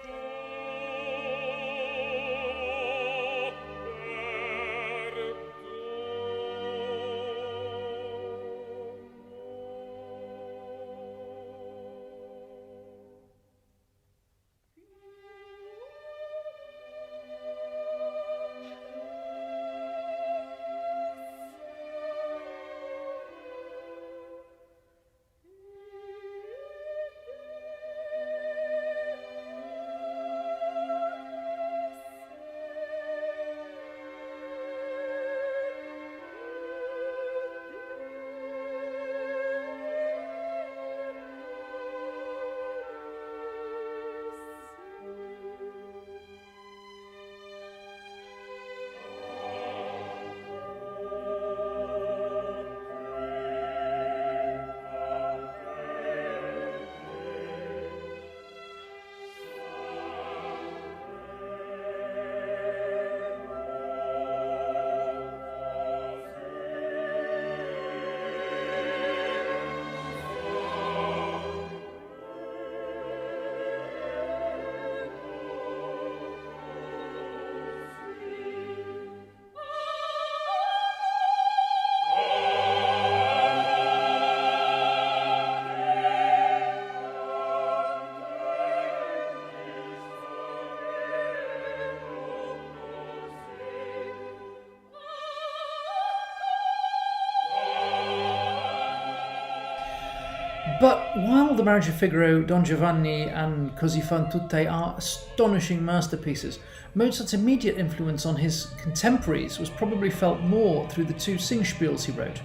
But while The Marriage of Figaro, Don Giovanni and Così fan tutte are astonishing masterpieces, Mozart's immediate influence on his contemporaries was probably felt more through the two Singspiels he wrote.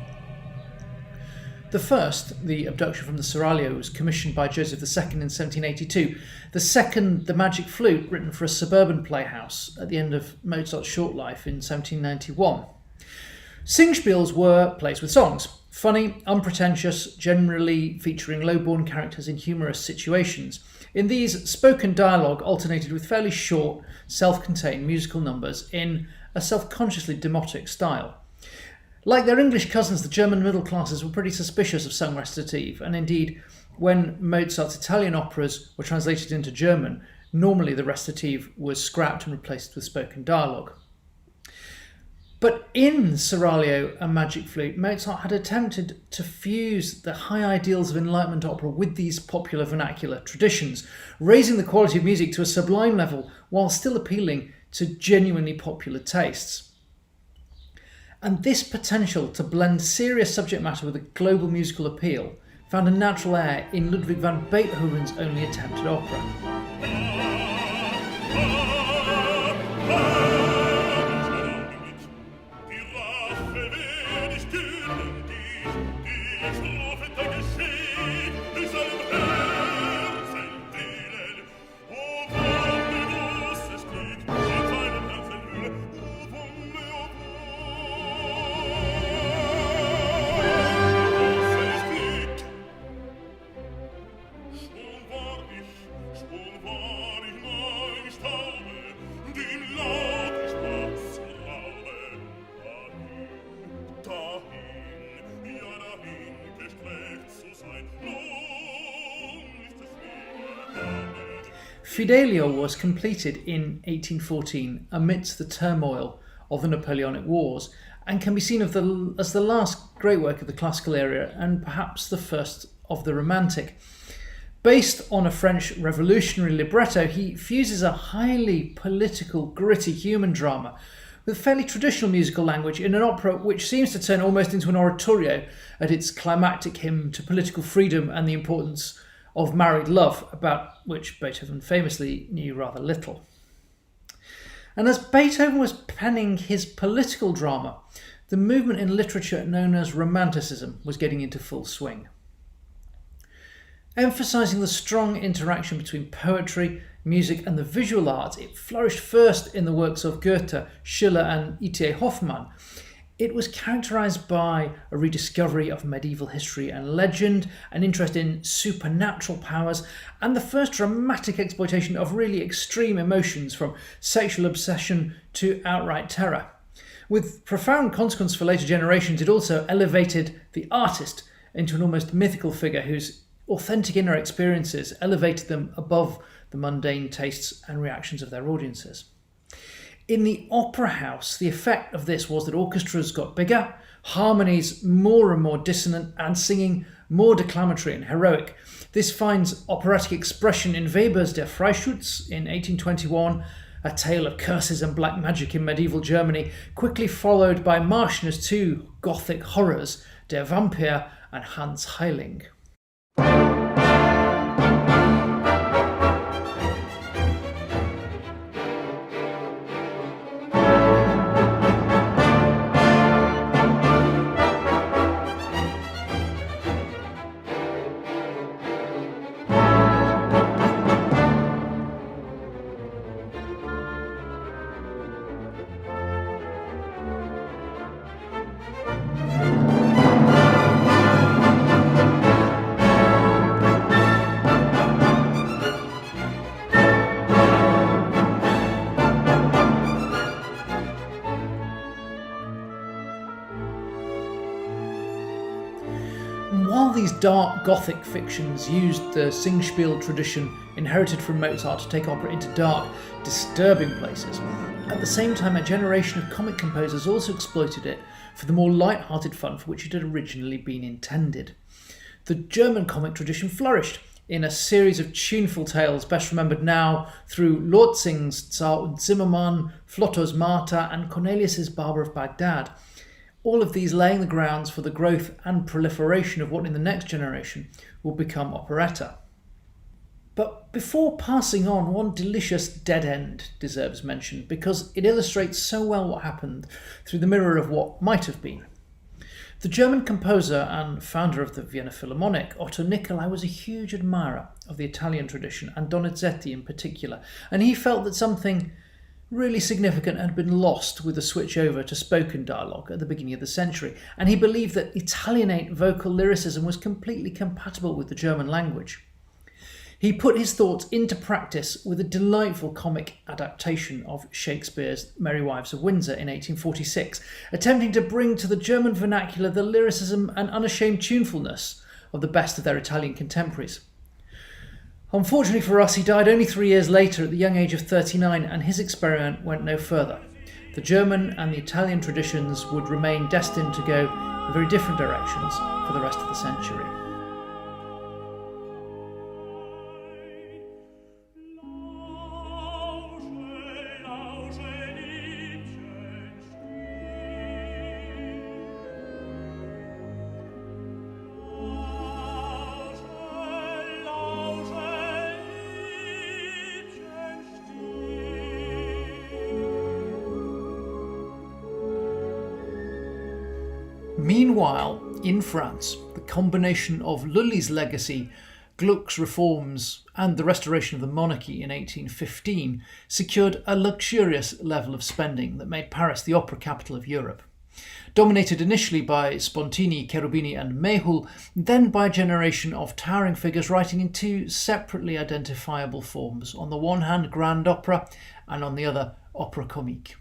The first, The Abduction from the Seraglio, was commissioned by Joseph II in 1782. The second, The Magic Flute, written for a suburban playhouse at the end of Mozart's short life in 1791. Singspiels were plays with songs, funny, unpretentious, generally featuring low-born characters in humorous situations. In these, spoken dialogue alternated with fairly short, self-contained musical numbers in a self-consciously demotic style. Like their English cousins, the German middle classes were pretty suspicious of sung recitative, and indeed, when Mozart's Italian operas were translated into German, normally the recitative was scrapped and replaced with spoken dialogue. But in Seraglio and Magic Flute, Mozart had attempted to fuse the high ideals of Enlightenment opera with these popular vernacular traditions, raising the quality of music to a sublime level while still appealing to genuinely popular tastes. And this potential to blend serious subject matter with a global musical appeal found a natural heir in Ludwig van Beethoven's only attempt at opera. Fidelio was completed in 1814 amidst the turmoil of the Napoleonic Wars and can be seen as the last great work of the classical era and perhaps the first of the Romantic. Based on a French revolutionary libretto, he fuses a highly political, gritty human drama with fairly traditional musical language in an opera which seems to turn almost into an oratorio at its climactic hymn to political freedom and the importance of married love, about which Beethoven famously knew rather little. And as Beethoven was penning his political drama, the movement in literature known as Romanticism was getting into full swing. Emphasising the strong interaction between poetry, music and the visual arts, it flourished first in the works of Goethe, Schiller and E.T.A. Hoffmann. It was characterised by a rediscovery of medieval history and legend, an interest in supernatural powers, and the first dramatic exploitation of really extreme emotions from sexual obsession to outright terror. With profound consequence for later generations, it also elevated the artist into an almost mythical figure whose authentic inner experiences elevated them above the mundane tastes and reactions of their audiences. In the opera house, the effect of this was that orchestras got bigger, harmonies more and more dissonant, and singing more declamatory and heroic. This finds operatic expression in Weber's Der Freischütz in 1821, a tale of curses and black magic in medieval Germany, quickly followed by Marschner's two Gothic horrors, Der Vampir and Hans Heiling. While these dark Gothic fictions used the Singspiel tradition inherited from Mozart to take opera into dark, disturbing places, at the same time a generation of comic composers also exploited it for the more light-hearted fun for which it had originally been intended. The German comic tradition flourished in a series of tuneful tales best remembered now through Lotzing's Tsar und Zimmermann, Flotto's Martha and Cornelius's Barber of Baghdad. All of these laying the grounds for the growth and proliferation of what in the next generation will become operetta. But before passing on, one delicious dead end deserves mention because it illustrates so well what happened through the mirror of what might have been. The German composer and founder of the Vienna Philharmonic, Otto Nicolai, was a huge admirer of the Italian tradition and Donizetti in particular, and he felt that something really significant had been lost with the switch over to spoken dialogue at the beginning of the century, and he believed that Italianate vocal lyricism was completely compatible with the German language. He put his thoughts into practice with a delightful comic adaptation of Shakespeare's Merry Wives of Windsor in 1846, attempting to bring to the German vernacular the lyricism and unashamed tunefulness of the best of their Italian contemporaries. Unfortunately for us, he died only 3 years later at the young age of 39, and his experiment went no further. The German and the Italian traditions would remain destined to go in very different directions for the rest of the century. Meanwhile, in France, the combination of Lully's legacy, Gluck's reforms, and the restoration of the monarchy in 1815 secured a luxurious level of spending that made Paris the opera capital of Europe. Dominated initially by Spontini, Cherubini and Méhul, then by a generation of towering figures writing in two separately identifiable forms, on the one hand grand opera and on the other opera comique.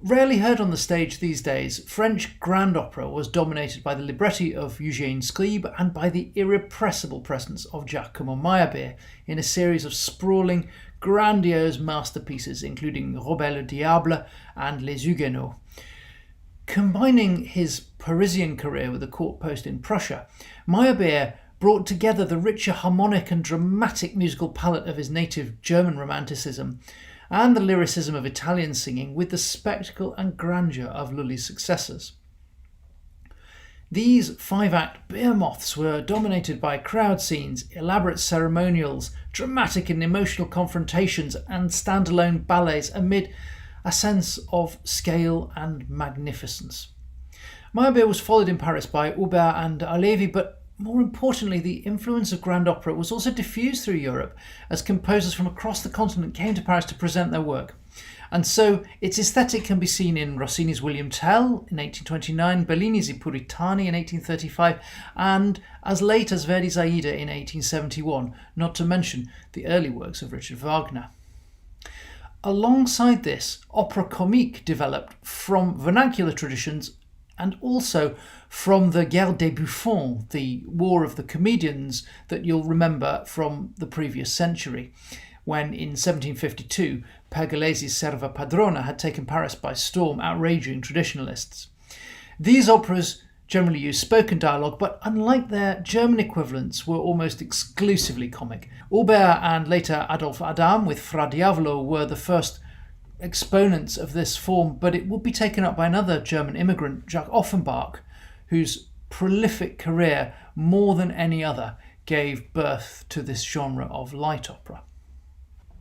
Rarely heard on the stage these days, French grand opera was dominated by the libretti of Eugène Scribe and by the irrepressible presence of Giacomo Meyerbeer in a series of sprawling, grandiose masterpieces including Robert le Diable and Les Huguenots. Combining his Parisian career with a court post in Prussia, Meyerbeer brought together the richer harmonic and dramatic musical palette of his native German Romanticism and the lyricism of Italian singing with the spectacle and grandeur of Lully's successors. These 5-act behemoths were dominated by crowd scenes, elaborate ceremonials, dramatic and emotional confrontations, and standalone ballets amid a sense of scale and magnificence. Meyerbeer was followed in Paris by Auber and Halévy, but more importantly, the influence of grand opera was also diffused through Europe as composers from across the continent came to Paris to present their work. And so its aesthetic can be seen in Rossini's William Tell in 1829, Bellini's I Puritani in 1835, and as late as Verdi's Aida in 1871, not to mention the early works of Richard Wagner. Alongside this, opera comique developed from vernacular traditions and also from the Guerre des Buffons, the War of the Comedians that you'll remember from the previous century, when in 1752 Pergolesi's Serva Padrona had taken Paris by storm, outraging traditionalists. These operas generally use spoken dialogue, but unlike their German equivalents, were almost exclusively comic. Auber and later Adolphe Adam with Fra Diavolo were the first exponents of this form, but it would be taken up by another German immigrant, Jacques Offenbach, whose prolific career, more than any other, gave birth to this genre of light opera.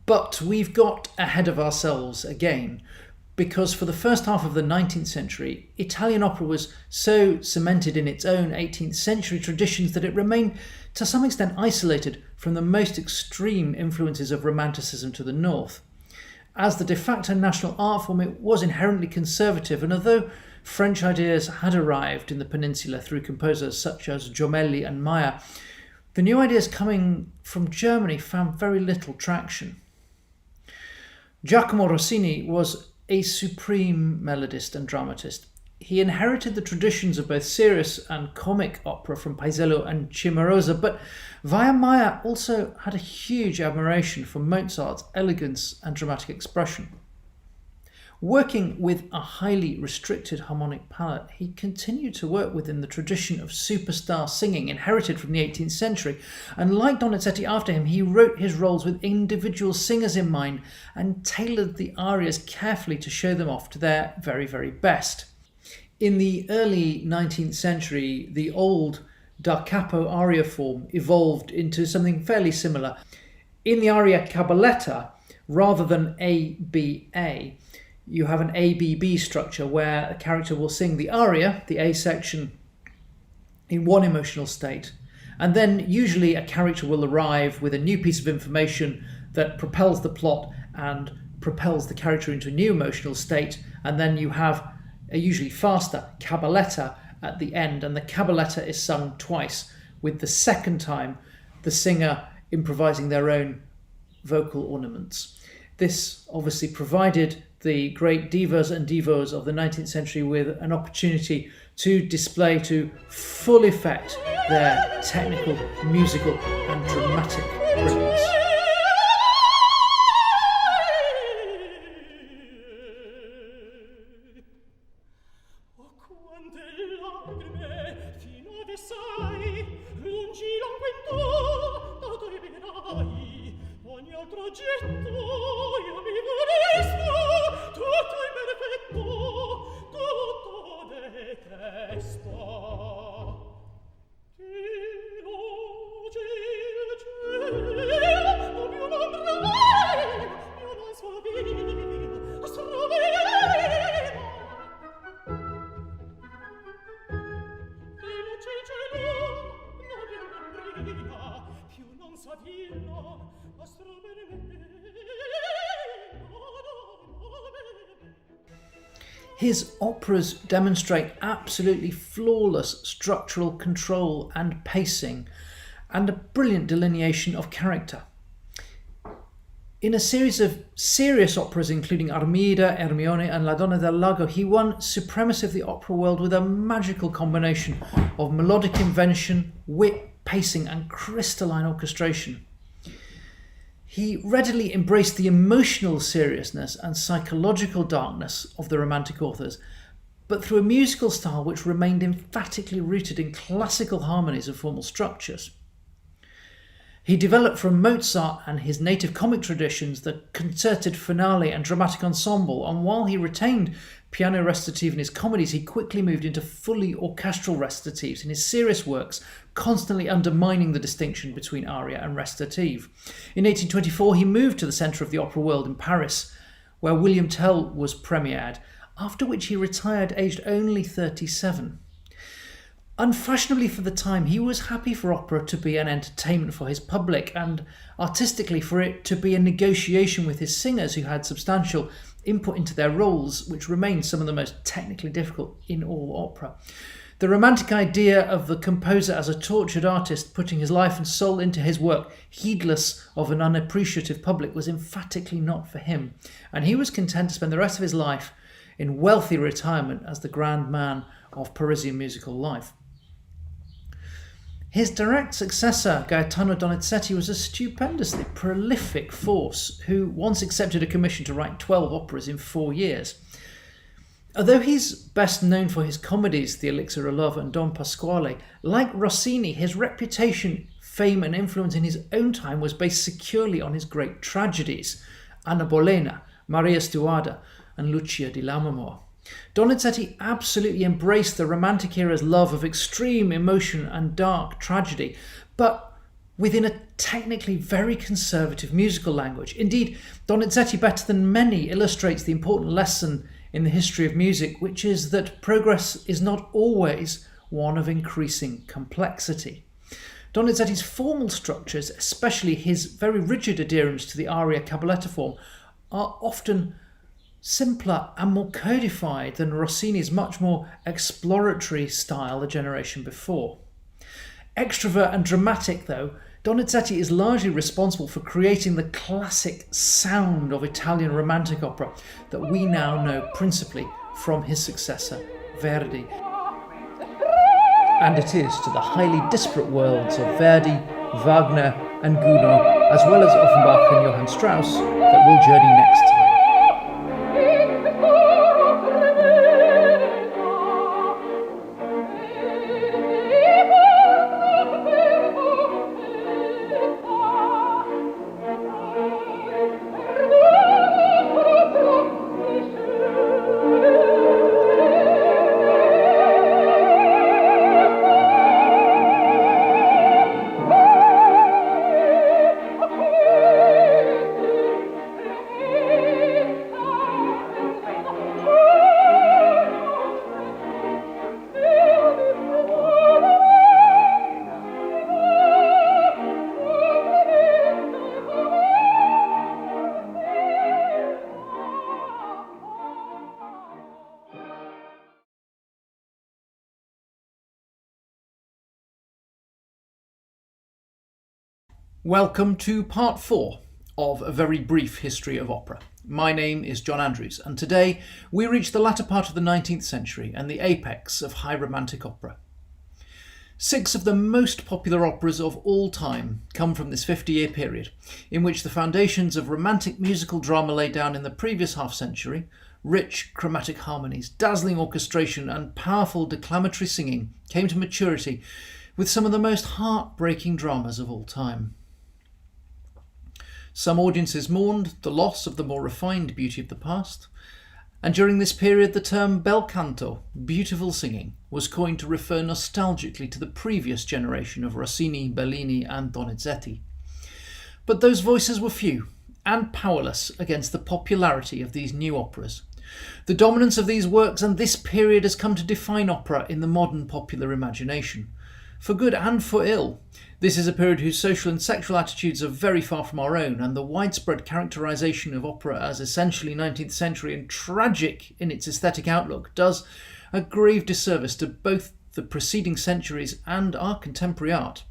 But we've got ahead of ourselves again, because for the first half of the 19th century, Italian opera was so cemented in its own 18th century traditions that it remained to some extent isolated from the most extreme influences of Romanticism to the north. As the de facto national art form, it was inherently conservative, and although French ideas had arrived in the peninsula through composers such as Jomelli and Mayer, the new ideas coming from Germany found very little traction. Giacomo Rossini was a supreme melodist and dramatist. He inherited the traditions of both serious and comic opera from Paisiello and Cimarosa, but via Mayer also had a huge admiration for Mozart's elegance and dramatic expression. Working with a highly restricted harmonic palette, he continued to work within the tradition of superstar singing inherited from the 18th century, and like Donizetti after him, he wrote his roles with individual singers in mind and tailored the arias carefully to show them off to their very, very best. In the early 19th century, the old da capo aria form evolved into something fairly similar. In the aria cabaletta, rather than A-B-A, you have an A-B-B structure where a character will sing the aria, the A section, in one emotional state, and then usually a character will arrive with a new piece of information that propels the plot and propels the character into a new emotional state, and then you have a usually faster cabaletta at the end, and the cabaletta is sung twice, with the second time the singer improvising their own vocal ornaments. This obviously provided the great divas and divos of the 19th century with an opportunity to display to full effect their technical, musical and dramatic brilliance. His operas demonstrate absolutely flawless structural control and pacing, and a brilliant delineation of character. In a series of serious operas including Armida, Ermione and La Donna del Lago, he won supremacy of the opera world with a magical combination of melodic invention, wit, pacing and crystalline orchestration. He readily embraced the emotional seriousness and psychological darkness of the Romantic authors, but through a musical style which remained emphatically rooted in classical harmonies and formal structures. He developed from Mozart and his native comic traditions the concerted finale and dramatic ensemble, and while he retained piano recitative in his comedies, he quickly moved into fully orchestral recitatives in his serious works, constantly undermining the distinction between aria and recitative. In 1824, he moved to the centre of the opera world in Paris, where William Tell was premiered, after which he retired aged only 37. Unfashionably for the time, he was happy for opera to be an entertainment for his public and artistically for it to be a negotiation with his singers who had substantial input into their roles, which remained some of the most technically difficult in all opera. The romantic idea of the composer as a tortured artist putting his life and soul into his work, heedless of an unappreciative public, was emphatically not for him, and he was content to spend the rest of his life in wealthy retirement as the grand man of Parisian musical life. His direct successor, Gaetano Donizetti, was a stupendously prolific force who once accepted a commission to write 12 operas in 4 years. Although he's best known for his comedies, The Elixir of Love and Don Pasquale, like Rossini, his reputation, fame and influence in his own time was based securely on his great tragedies, Anna Bolena, Maria Stuarda and Lucia di Lammermoor. Donizetti absolutely embraced the Romantic era's love of extreme emotion and dark tragedy, but within a technically very conservative musical language. Indeed, Donizetti, better than many, illustrates the important lesson in the history of music, which is that progress is not always one of increasing complexity. Donizetti's formal structures, especially his very rigid adherence to the aria cabaletta form, are often simpler and more codified than Rossini's much more exploratory style a generation before. Extrovert and dramatic though, Donizetti is largely responsible for creating the classic sound of Italian Romantic opera that we now know principally from his successor, Verdi. And it is to the highly disparate worlds of Verdi, Wagner and Gounod, as well as Offenbach and Johann Strauss, that we'll journey next time. Welcome to part 4 of A Very Brief History of Opera. My name is John Andrews, and today we reach the latter part of the 19th century and the apex of high romantic opera. 6 of the most popular operas of all time come from this 50-year period, in which the foundations of romantic musical drama laid down in the previous half-century, rich chromatic harmonies, dazzling orchestration and powerful declamatory singing, came to maturity with some of the most heartbreaking dramas of all time. Some audiences mourned the loss of the more refined beauty of the past, and during this period the term bel canto, beautiful singing, was coined to refer nostalgically to the previous generation of Rossini, Bellini and Donizetti. But those voices were few and powerless against the popularity of these new operas. The dominance of these works and this period has come to define opera in the modern popular imagination. For good and for ill, this is a period whose social and sexual attitudes are very far from our own, and the widespread characterisation of opera as essentially 19th century and tragic in its aesthetic outlook does a grave disservice to both the preceding centuries and our contemporary art.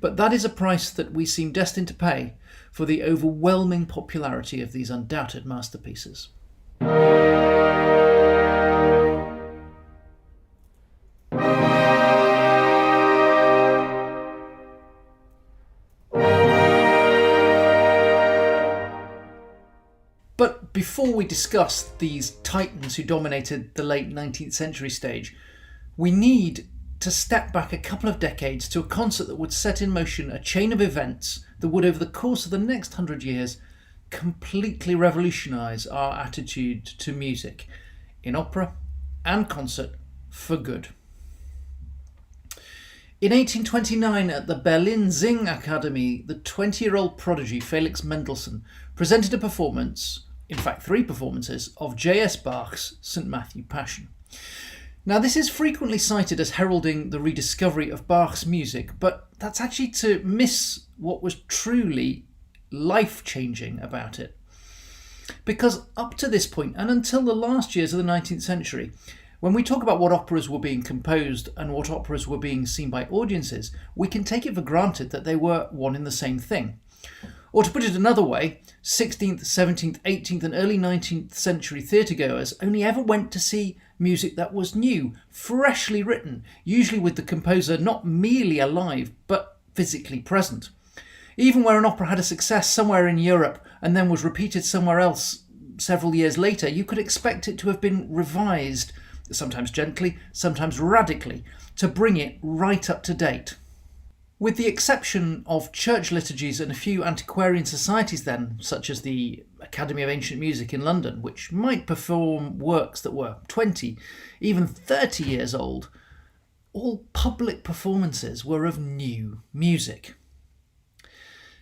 but that is a price that we seem destined to pay for the overwhelming popularity of these undoubted masterpieces. But before we discuss these titans who dominated the late 19th century stage, we need to step back a couple of decades to a concert that would set in motion a chain of events that would, over the course of the next 100 years, completely revolutionise our attitude to music, in opera and concert, for good. In 1829, at the Berlin Singakademie, the 20-year-old prodigy Felix Mendelssohn presented a performance, in fact 3 performances, of J.S. Bach's St. Matthew Passion. Now, this is frequently cited as heralding the rediscovery of Bach's music, but that's actually to miss what was truly life-changing about it. Because up to this point, and until the last years of the 19th century, when we talk about what operas were being composed and what operas were being seen by audiences, we can take it for granted that they were one and the same thing. Or to put it another way, 16th, 17th, 18th and early 19th century theatregoers only ever went to see music that was new, freshly written, usually with the composer not merely alive but physically present. Even where an opera had a success somewhere in Europe and then was repeated somewhere else several years later, you could expect it to have been revised, sometimes gently, sometimes radically, to bring it right up to date. With the exception of church liturgies and a few antiquarian societies then, such as the Academy of Ancient Music in London, which might perform works that were 20, even 30 years old, all public performances were of new music.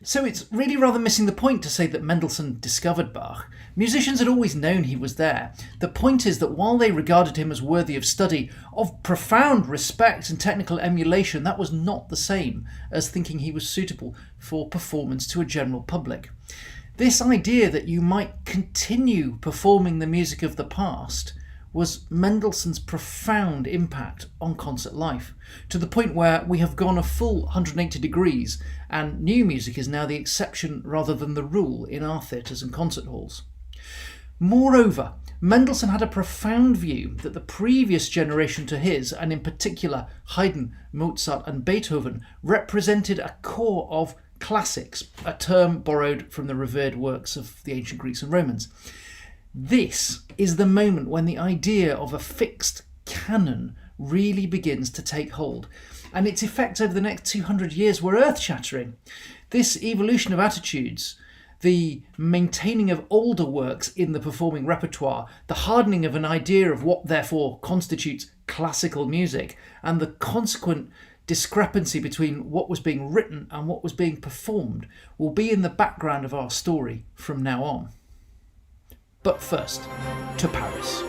So it's really rather missing the point to say that Mendelssohn discovered Bach. Musicians had always known he was there. The point is that while they regarded him as worthy of study, of profound respect and technical emulation, that was not the same as thinking he was suitable for performance to a general public. This idea that you might continue performing the music of the past was Mendelssohn's profound impact on concert life, to the point where we have gone a full 180 degrees and new music is now the exception rather than the rule in our theatres and concert halls. Moreover, Mendelssohn had a profound view that the previous generation to his, and in particular Haydn, Mozart and Beethoven, represented a core of classics, a term borrowed from the revered works of the ancient Greeks and Romans. This is the moment when the idea of a fixed canon really begins to take hold, and its effects over the next 200 years were earth-shattering. This evolution of attitudes, the maintaining of older works in the performing repertoire, the hardening of an idea of what therefore constitutes classical music, and the consequent discrepancy between what was being written and what was being performed will be in the background of our story from now on. But first, to Paris.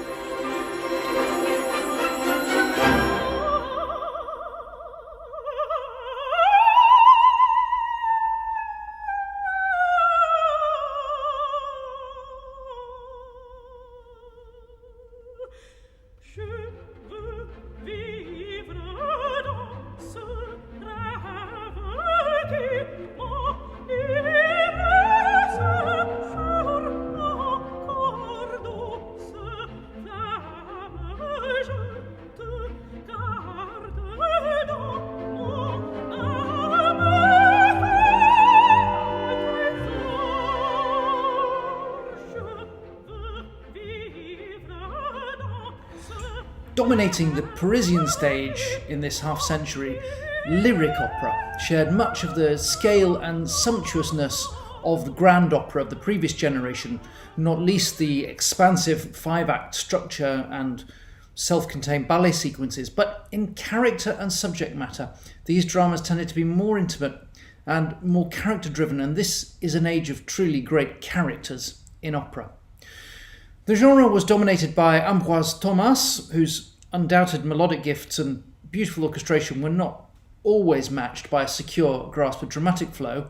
Dominating the Parisian stage in this half-century, lyric opera shared much of the scale and sumptuousness of the grand opera of the previous generation, not least the expansive 5-act structure and self-contained ballet sequences, but in character and subject matter, these dramas tended to be more intimate and more character-driven, and this is an age of truly great characters in opera. The genre was dominated by Ambroise Thomas, whose undoubted melodic gifts and beautiful orchestration were not always matched by a secure grasp of dramatic flow,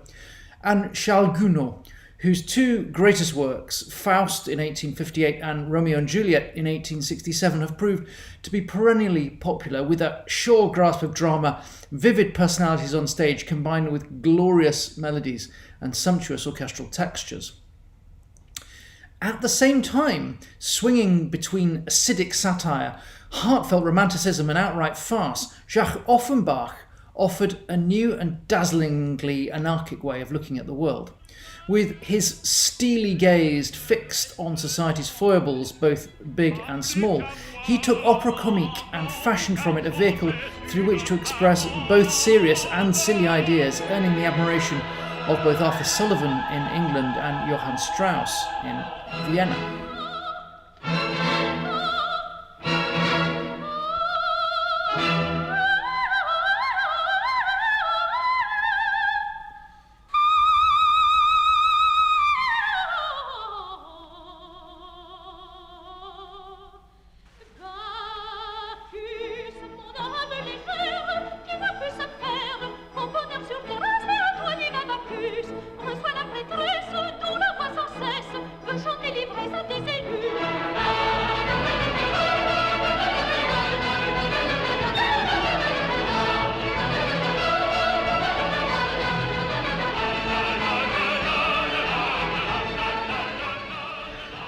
and Charles Gounod, whose two greatest works, Faust in 1858 and Romeo and Juliet in 1867, have proved to be perennially popular, with a sure grasp of drama, vivid personalities on stage combined with glorious melodies and sumptuous orchestral textures. At the same time, swinging between acidic satire, heartfelt romanticism and outright farce, Jacques Offenbach offered a new and dazzlingly anarchic way of looking at the world. With his steely gaze fixed on society's foibles, both big and small, he took opera comique and fashioned from it a vehicle through which to express both serious and silly ideas, earning the admiration of both Arthur Sullivan in England and Johann Strauss in Vienna.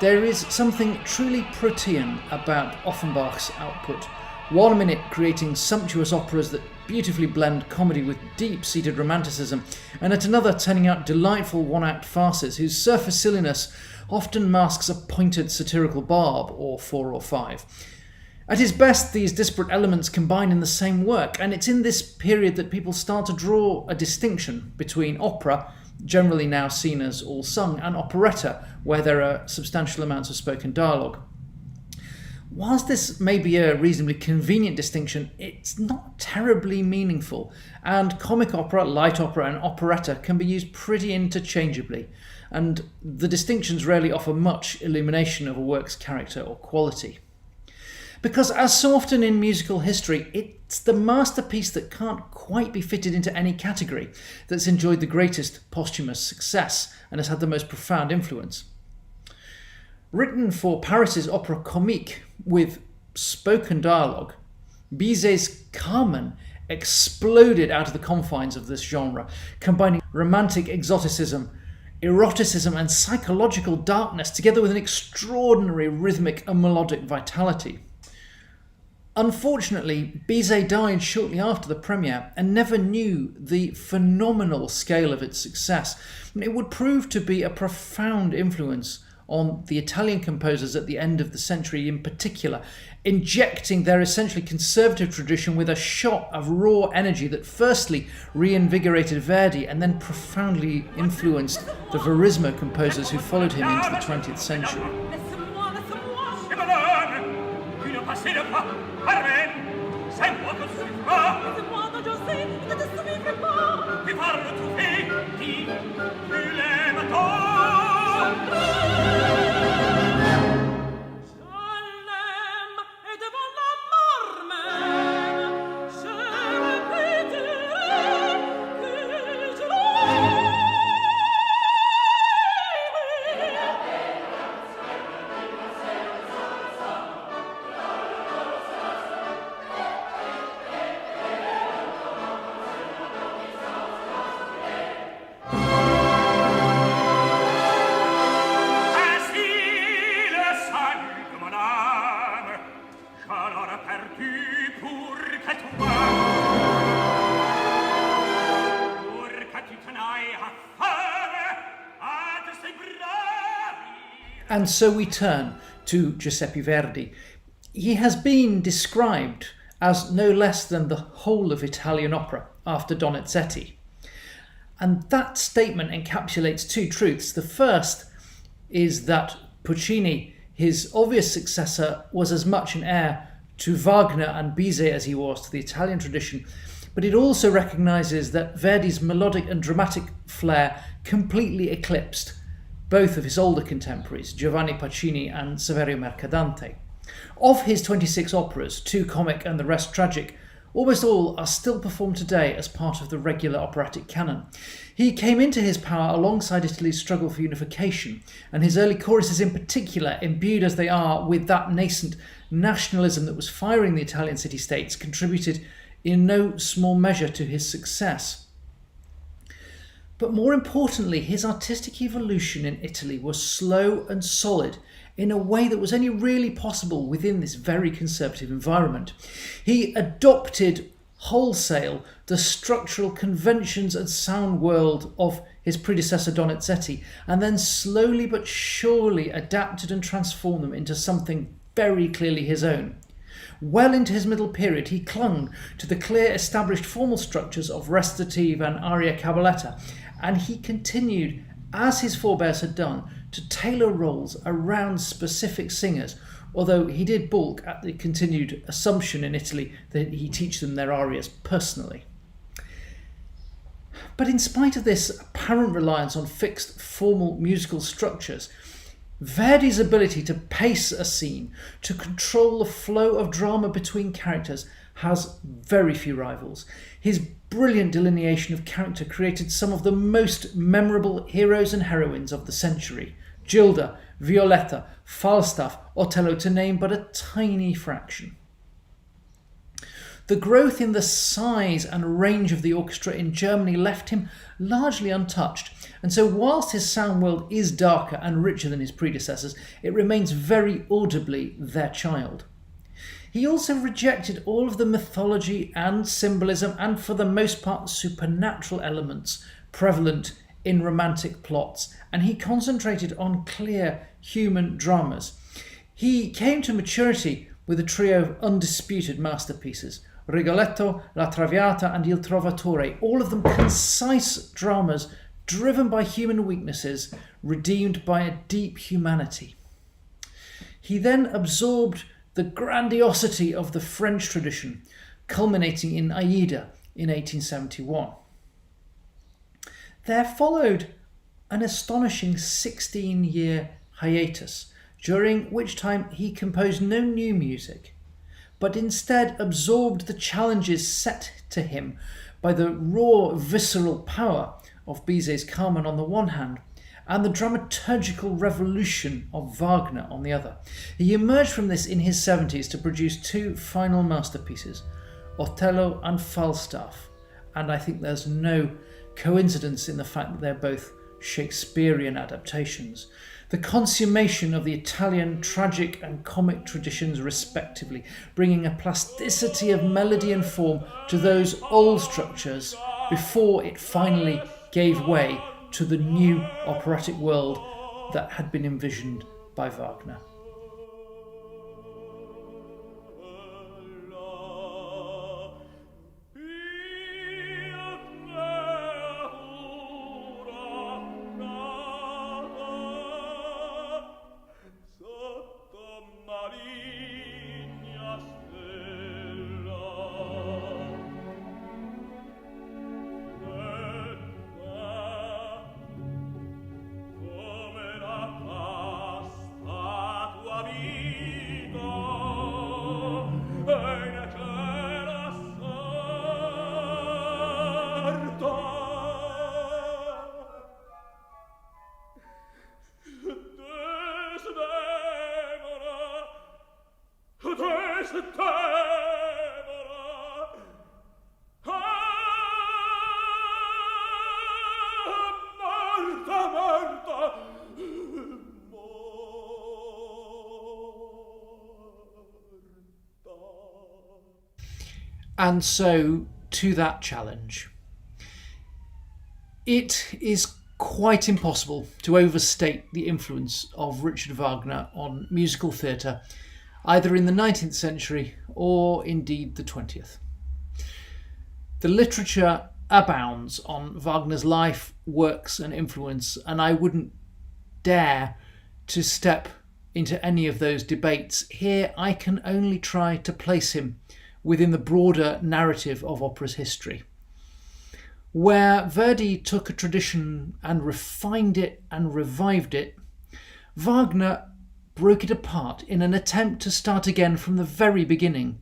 There is something truly Protean about Offenbach's output. 1 minute creating sumptuous operas that beautifully blend comedy with deep-seated romanticism, and at another turning out delightful one-act farces whose surface silliness often masks a pointed satirical barb or 4 or 5. At his best, these disparate elements combine in the same work, and it's in this period that people start to draw a distinction between opera, generally now seen as all sung, and operetta, where there are substantial amounts of spoken dialogue. Whilst this may be a reasonably convenient distinction, it's not terribly meaningful, and comic opera, light opera and operetta can be used pretty interchangeably, and the distinctions rarely offer much illumination of a work's character or quality. Because as so often in musical history, it's the masterpiece that can't quite be fitted into any category that's enjoyed the greatest posthumous success and has had the most profound influence. Written for Paris's Opera Comique with spoken dialogue, Bizet's Carmen exploded out of the confines of this genre, combining romantic exoticism, eroticism and psychological darkness together with an extraordinary rhythmic and melodic vitality. Unfortunately, Bizet died shortly after the premiere and never knew the phenomenal scale of its success. It would prove to be a profound influence on the Italian composers at the end of the century in particular, injecting their essentially conservative tradition with a shot of raw energy that firstly reinvigorated Verdi and then profoundly influenced the Verismo composers who followed him into the 20th century. And so we turn to Giuseppe Verdi. He has been described as no less than the whole of Italian opera after Donizetti. And that statement encapsulates two truths. The first is that Puccini, his obvious successor, was as much an heir to Wagner and Bizet as he was to the Italian tradition, but it also recognises that Verdi's melodic and dramatic flair completely eclipsed both of his older contemporaries, Giovanni Pacini and Saverio Mercadante. Of his 26 operas, 2 comic and the rest tragic, Almost all are still performed today as part of the regular operatic canon. He came into his power alongside Italy's struggle for unification, and his early choruses in particular, imbued as they are with that nascent nationalism that was firing the Italian city-states, contributed in no small measure to his success. But more importantly, his artistic evolution in Italy was slow and solid in a way that was only really possible within this very conservative environment. He adopted wholesale the structural conventions and sound world of his predecessor Donizetti, and then slowly but surely adapted and transformed them into something very clearly his own. Well into his middle period, he clung to the clear established formal structures of recitative and aria cabaletta, and he continued, as his forebears had done, to tailor roles around specific singers, although he did balk at the continued assumption in Italy that he teach them their arias personally. But in spite of this apparent reliance on fixed formal musical structures, Verdi's ability to pace a scene, to control the flow of drama between characters, has very few rivals. His brilliant delineation of character created some of the most memorable heroes and heroines of the century. Gilda, Violetta, Falstaff, Otello, to name but a tiny fraction. The growth in the size and range of the orchestra in Germany left him largely untouched, and so whilst his sound world is darker and richer than his predecessors, it remains very audibly their child. He also rejected all of the mythology and symbolism and, for the most part, supernatural elements prevalent in romantic plots, and he concentrated on clear human dramas. He came to maturity with a trio of undisputed masterpieces: Rigoletto, La Traviata and Il Trovatore, all of them concise dramas driven by human weaknesses, redeemed by a deep humanity. He then absorbed the grandiosity of the French tradition, culminating in Aida in 1871. There followed an astonishing 16-year hiatus, during which time he composed no new music, but instead absorbed the challenges set to him by the raw, visceral power of Bizet's Carmen on the one hand, and the dramaturgical revolution of Wagner on the other. He emerged from this in his 70s to produce two final masterpieces, Otello and Falstaff, and I think there's no coincidence in the fact that they're both Shakespearean adaptations. The consummation of the Italian tragic and comic traditions respectively, bringing a plasticity of melody and form to those old structures before it finally gave way to the new operatic world that had been envisioned by Wagner. And so, to that challenge. It is quite impossible to overstate the influence of Richard Wagner on musical theatre, either in the 19th century or indeed the 20th. The literature abounds on Wagner's life, works and influence, and I wouldn't dare to step into any of those debates. Here I can only try to place him within the broader narrative of opera's history, where Verdi took a tradition and refined it and revived it. Wagner broke it apart in an attempt to start again from the very beginning,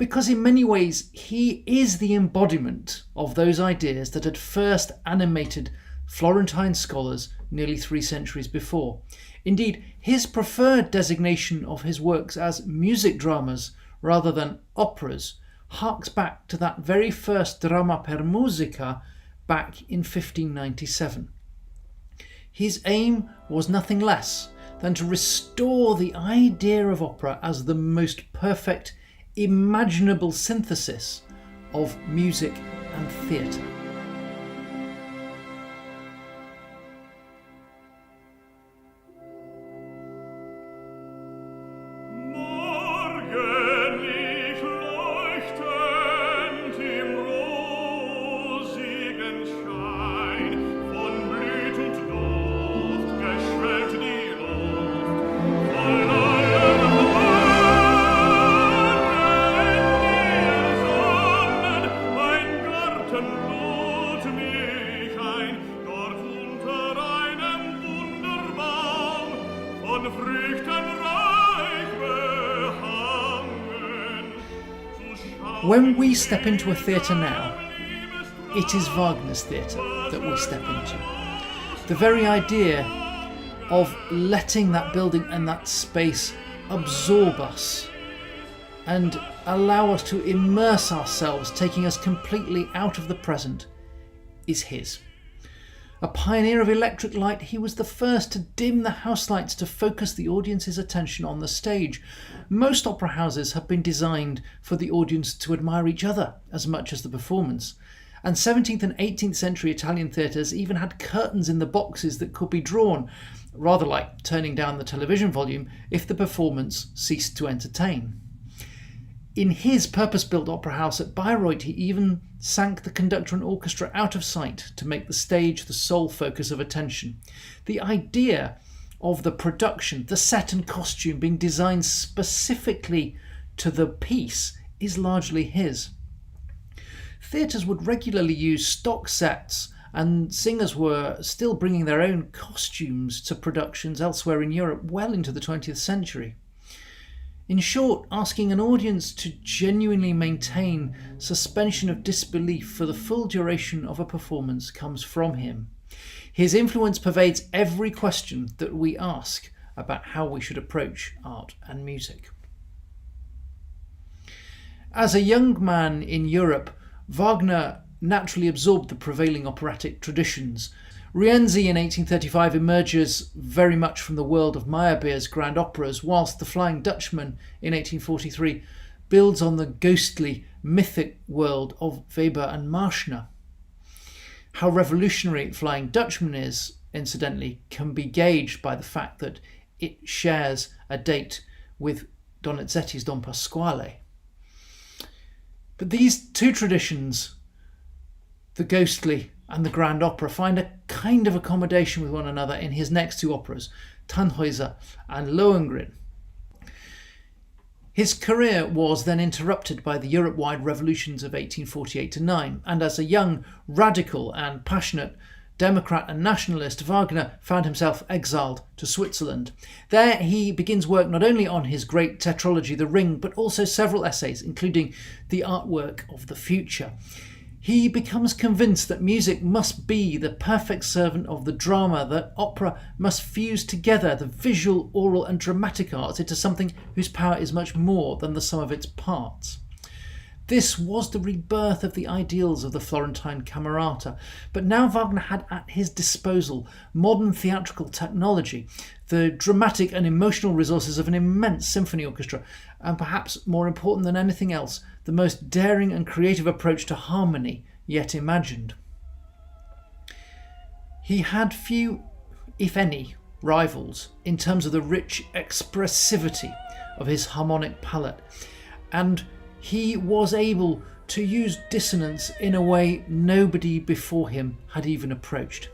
because in many ways he is the embodiment of those ideas that had first animated Florentine scholars nearly 3 centuries before. Indeed, his preferred designation of his works as music dramas rather than operas harks back to that very first drama per musica back in 1597. His aim was nothing less than to restore the idea of opera as the most perfect imaginable synthesis of music and theatre. When we step into a theatre now, it is Wagner's theatre that we step into. The very idea of letting that building and that space absorb us and allow us to immerse ourselves, taking us completely out of the present, is his. A pioneer of electric light, he was the first to dim the house lights to focus the audience's attention on the stage. Most opera houses have been designed for the audience to admire each other as much as the performance. And 17th and 18th century Italian theatres even had curtains in the boxes that could be drawn, rather like turning down the television volume if the performance ceased to entertain. In his purpose-built opera house at Bayreuth, he even sank the conductor and orchestra out of sight to make the stage the sole focus of attention. The idea of the production, the set and costume being designed specifically to the piece is largely his. Theatres would regularly use stock sets, and singers were still bringing their own costumes to productions elsewhere in Europe well into the 20th century. In short, asking an audience to genuinely maintain suspension of disbelief for the full duration of a performance comes from him. His influence pervades every question that we ask about how we should approach art and music. As a young man in Europe, Wagner naturally absorbed the prevailing operatic traditions. Rienzi in 1835 emerges very much from the world of Meyerbeer's grand operas, whilst The Flying Dutchman in 1843 builds on the ghostly, mythic world of Weber and Marschner. How revolutionary Flying Dutchman is, incidentally, can be gauged by the fact that it shares a date with Donizetti's Don Pasquale. But these two traditions, the ghostly and the grand opera, find a kind of accommodation with one another in his next two operas, Tannhäuser and Lohengrin. His career was then interrupted by the Europe-wide revolutions of 1848-9, and as a young, radical and passionate Democrat and nationalist, Wagner found himself exiled to Switzerland. There he begins work not only on his great tetralogy The Ring, but also several essays, including The Artwork of the Future. He becomes convinced that music must be the perfect servant of the drama, that opera must fuse together the visual, oral and dramatic arts into something whose power is much more than the sum of its parts. This was the rebirth of the ideals of the Florentine Camerata, but now Wagner had at his disposal modern theatrical technology, the dramatic and emotional resources of an immense symphony orchestra, and perhaps more important than anything else, the most daring and creative approach to harmony yet imagined. He had few, if any, rivals in terms of the rich expressivity of his harmonic palette, and he was able to use dissonance in a way nobody before him had even approached.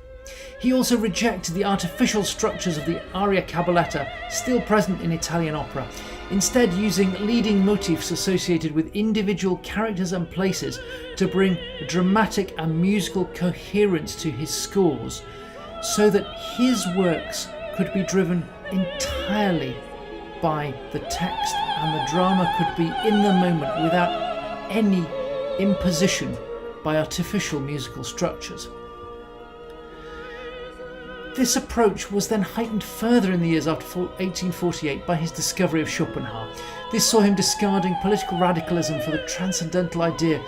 He also rejected the artificial structures of the aria cabaletta still present in Italian opera, instead using leading motifs associated with individual characters and places to bring dramatic and musical coherence to his scores, so that his works could be driven entirely by the text, and the drama could be in the moment without any imposition by artificial musical structures. This approach was then heightened further in the years after 1848 by his discovery of Schopenhauer. This saw him discarding political radicalism for the transcendental idea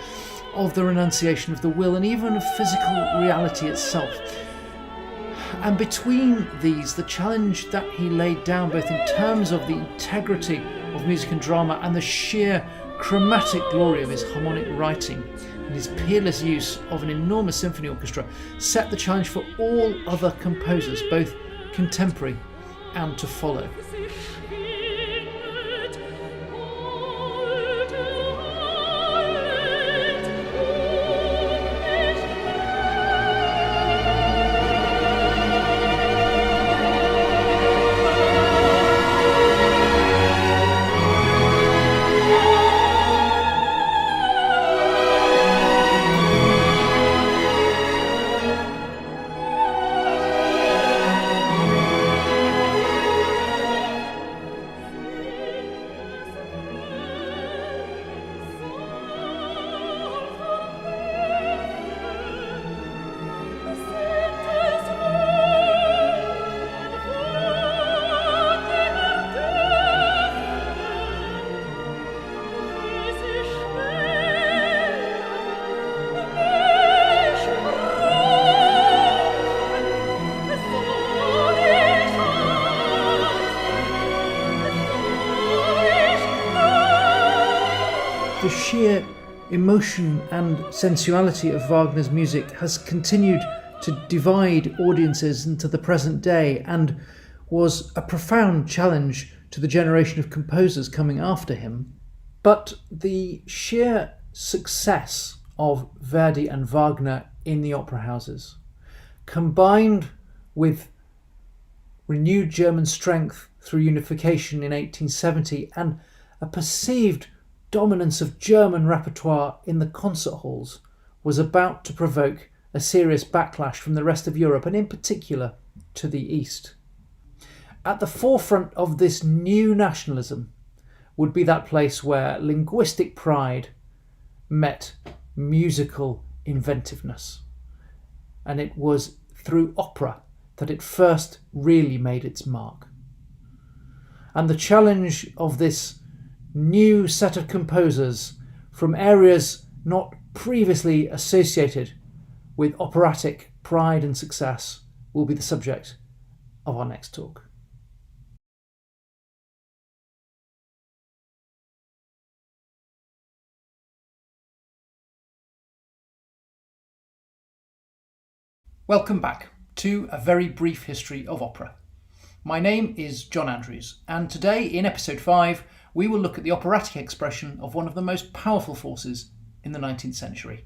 of the renunciation of the will and even of physical reality itself. And between these, the challenge that he laid down, both in terms of the integrity of music and drama and the sheer chromatic glory of his harmonic writing and his peerless use of an enormous symphony orchestra, set the challenge for all other composers, both contemporary and to follow. The sheer emotion and sensuality of Wagner's music has continued to divide audiences into the present day and was a profound challenge to the generation of composers coming after him. But the sheer success of Verdi and Wagner in the opera houses, combined with renewed German strength through unification in 1870 and a perceived dominance of German repertoire in the concert halls, was about to provoke a serious backlash from the rest of Europe and in particular to the East. At the forefront of this new nationalism would be that place where linguistic pride met musical inventiveness. And it was through opera that it first really made its mark. And the challenge of this new set of composers from areas not previously associated with operatic pride and success will be the subject of our next talk. Welcome back to a very brief history of opera. My name is John Andrews, and today in episode 5 we will look at the operatic expression of one of the most powerful forces in the 19th century,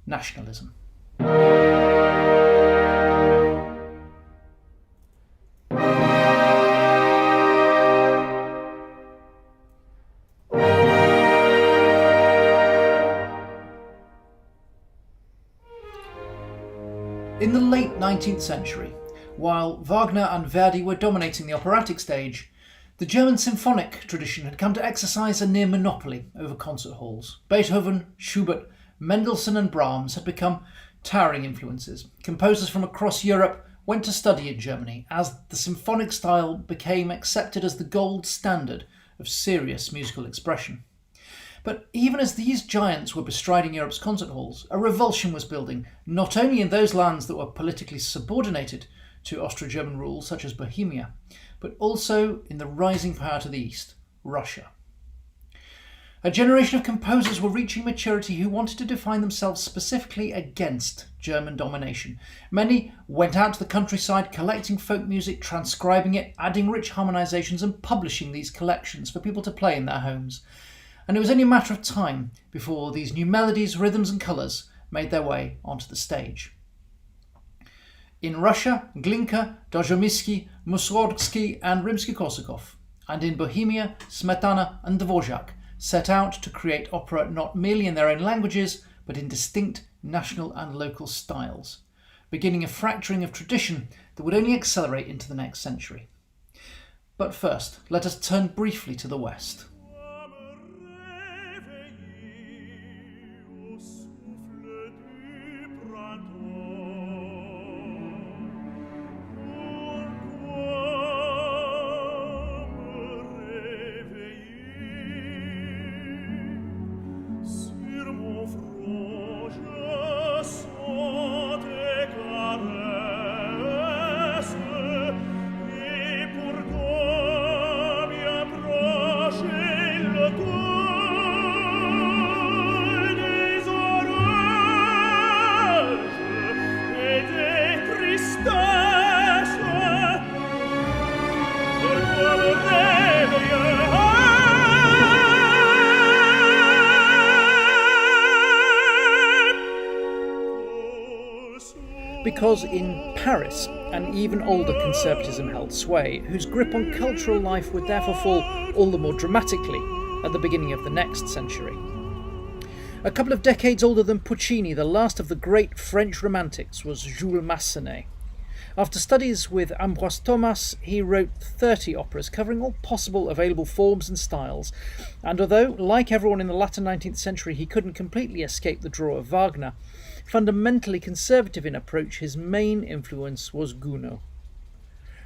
nationalism. In the late 19th century, while Wagner and Verdi were dominating the operatic stage, the German symphonic tradition had come to exercise a near monopoly over concert halls. Beethoven, Schubert, Mendelssohn and Brahms had become towering influences. Composers from across Europe went to study in Germany as the symphonic style became accepted as the gold standard of serious musical expression. But even as these giants were bestriding Europe's concert halls, a revulsion was building, not only in those lands that were politically subordinated to Austro-German rule, such as Bohemia, but also in the rising power to the east, Russia. A generation of composers were reaching maturity who wanted to define themselves specifically against German domination. Many went out to the countryside, collecting folk music, transcribing it, adding rich harmonizations and publishing these collections for people to play in their homes. And it was only a matter of time before these new melodies, rhythms and colours made their way onto the stage. In Russia, Glinka, Dozhomysky, Mussorgsky and Rimsky-Korsakov, and in Bohemia, Smetana and Dvorak set out to create opera not merely in their own languages, but in distinct national and local styles, beginning a fracturing of tradition that would only accelerate into the next century. But first, let us turn briefly to the West. Because in Paris, an even older conservatism held sway, whose grip on cultural life would therefore fall all the more dramatically at the beginning of the next century. A couple of decades older than Puccini, the last of the great French romantics was Jules Massenet. After studies with Ambroise Thomas, he wrote 30 operas covering all possible available forms and styles, and although, like everyone in the latter 19th century, he couldn't completely escape the draw of Wagner, fundamentally conservative in approach, his main influence was Gounod.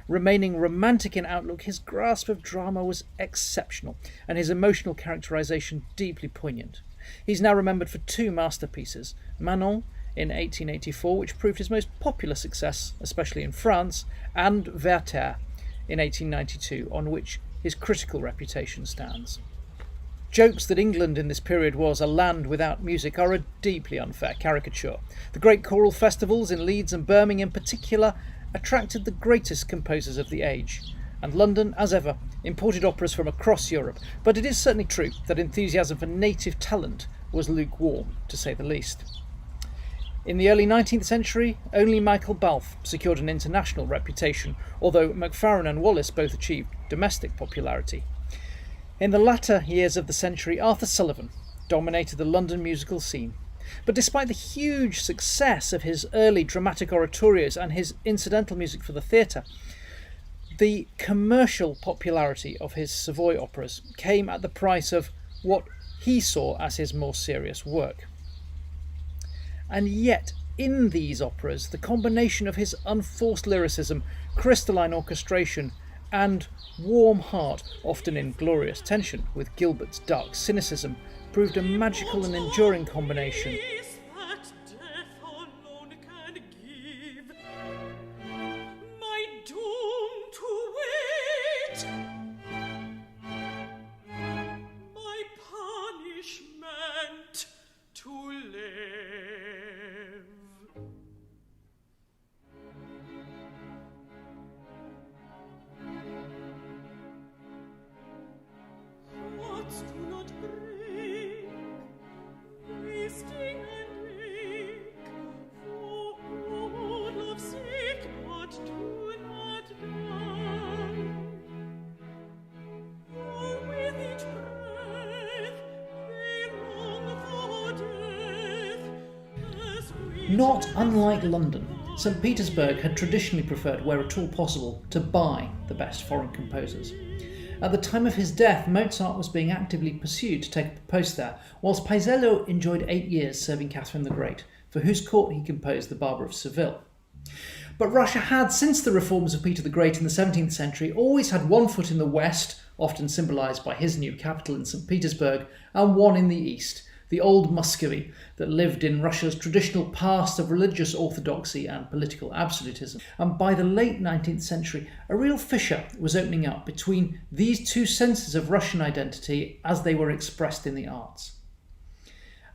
Remaining romantic in outlook, his grasp of drama was exceptional, and his emotional characterization deeply poignant. He's now remembered for two masterpieces, Manon in 1884, which proved his most popular success, especially in France, and Werther in 1892, on which his critical reputation stands. Jokes that England in this period was a land without music are a deeply unfair caricature. The great choral festivals in Leeds and Birmingham in particular attracted the greatest composers of the age, and London, as ever, imported operas from across Europe, but it is certainly true that enthusiasm for native talent was lukewarm, to say the least. In the early 19th century, only Michael Balfe secured an international reputation, although Macfarren and Wallace both achieved domestic popularity. In the latter years of the century, Arthur Sullivan dominated the London musical scene. But despite the huge success of his early dramatic oratorios and his incidental music for the theatre, the commercial popularity of his Savoy operas came at the price of what he saw as his more serious work. And yet, in these operas, the combination of his unforced lyricism, crystalline orchestration, and warm heart, often in glorious tension with Gilbert's dark cynicism, proved a magical and enduring combination. Not unlike London, St. Petersburg had traditionally preferred, where at all possible, to buy the best foreign composers. At the time of his death, Mozart was being actively pursued to take up a post there, whilst Paisiello enjoyed 8 years serving Catherine the Great, for whose court he composed The Barber of Seville. But Russia had, since the reforms of Peter the Great in the 17th century, always had one foot in the west, often symbolised by his new capital in St. Petersburg, and one in the east, the old Muscovy that lived in Russia's traditional past of religious orthodoxy and political absolutism. And by the late 19th century, a real fissure was opening up between these two senses of Russian identity as they were expressed in the arts.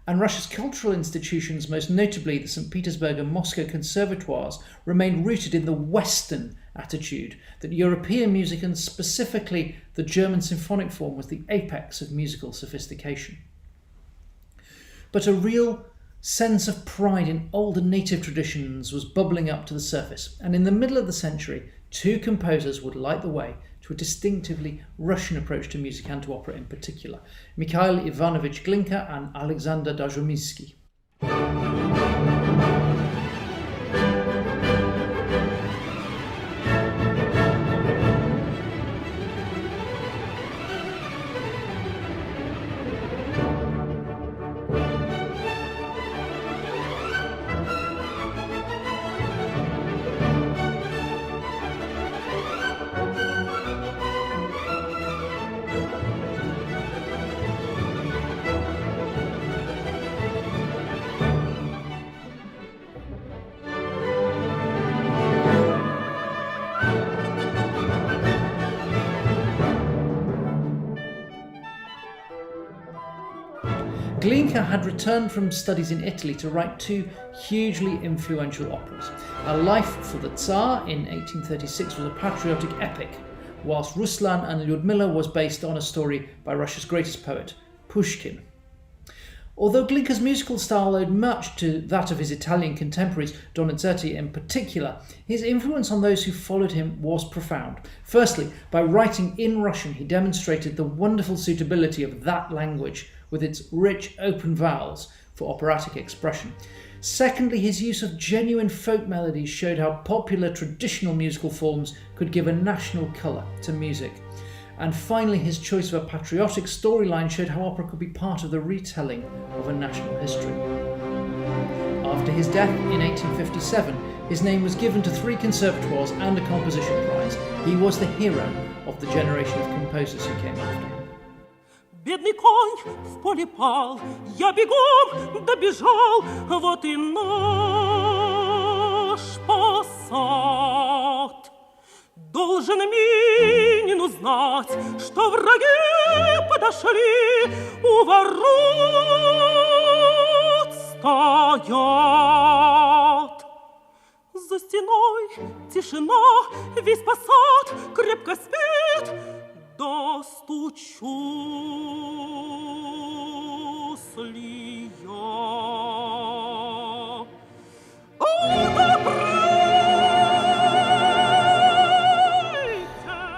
And Russia's cultural institutions, most notably the St. Petersburg and Moscow conservatoires, remained rooted in the Western attitude that European music, and specifically the German symphonic form, was the apex of musical sophistication. But a real sense of pride in older native traditions was bubbling up to the surface, and in the middle of the century, two composers would light the way to a distinctively Russian approach to music and to opera in particular, Mikhail Ivanovich Glinka and Alexander Dazhomysky. Glinka had returned from studies in Italy to write two hugely influential operas. A Life for the Tsar in 1836 was a patriotic epic, whilst Ruslan and Lyudmila was based on a story by Russia's greatest poet, Pushkin. Although Glinka's musical style owed much to that of his Italian contemporaries, Donizetti in particular, his influence on those who followed him was profound. Firstly, by writing in Russian, he demonstrated the wonderful suitability of that language with its rich, open vowels for operatic expression. Secondly, his use of genuine folk melodies showed how popular traditional musical forms could give a national colour to music. And finally, his choice of a patriotic storyline showed how opera could be part of the retelling of a national history. After his death in 1857, his name was given to 3 conservatoires and a composition prize. He was the hero of the generation of composers who came after him. Бедный конь в поле пал, я бегом добежал, вот и наш посад. Должен Минин узнать, что враги подошли, у ворот стоят. За стеной тишина, весь посад крепко спит, достучусь ли я?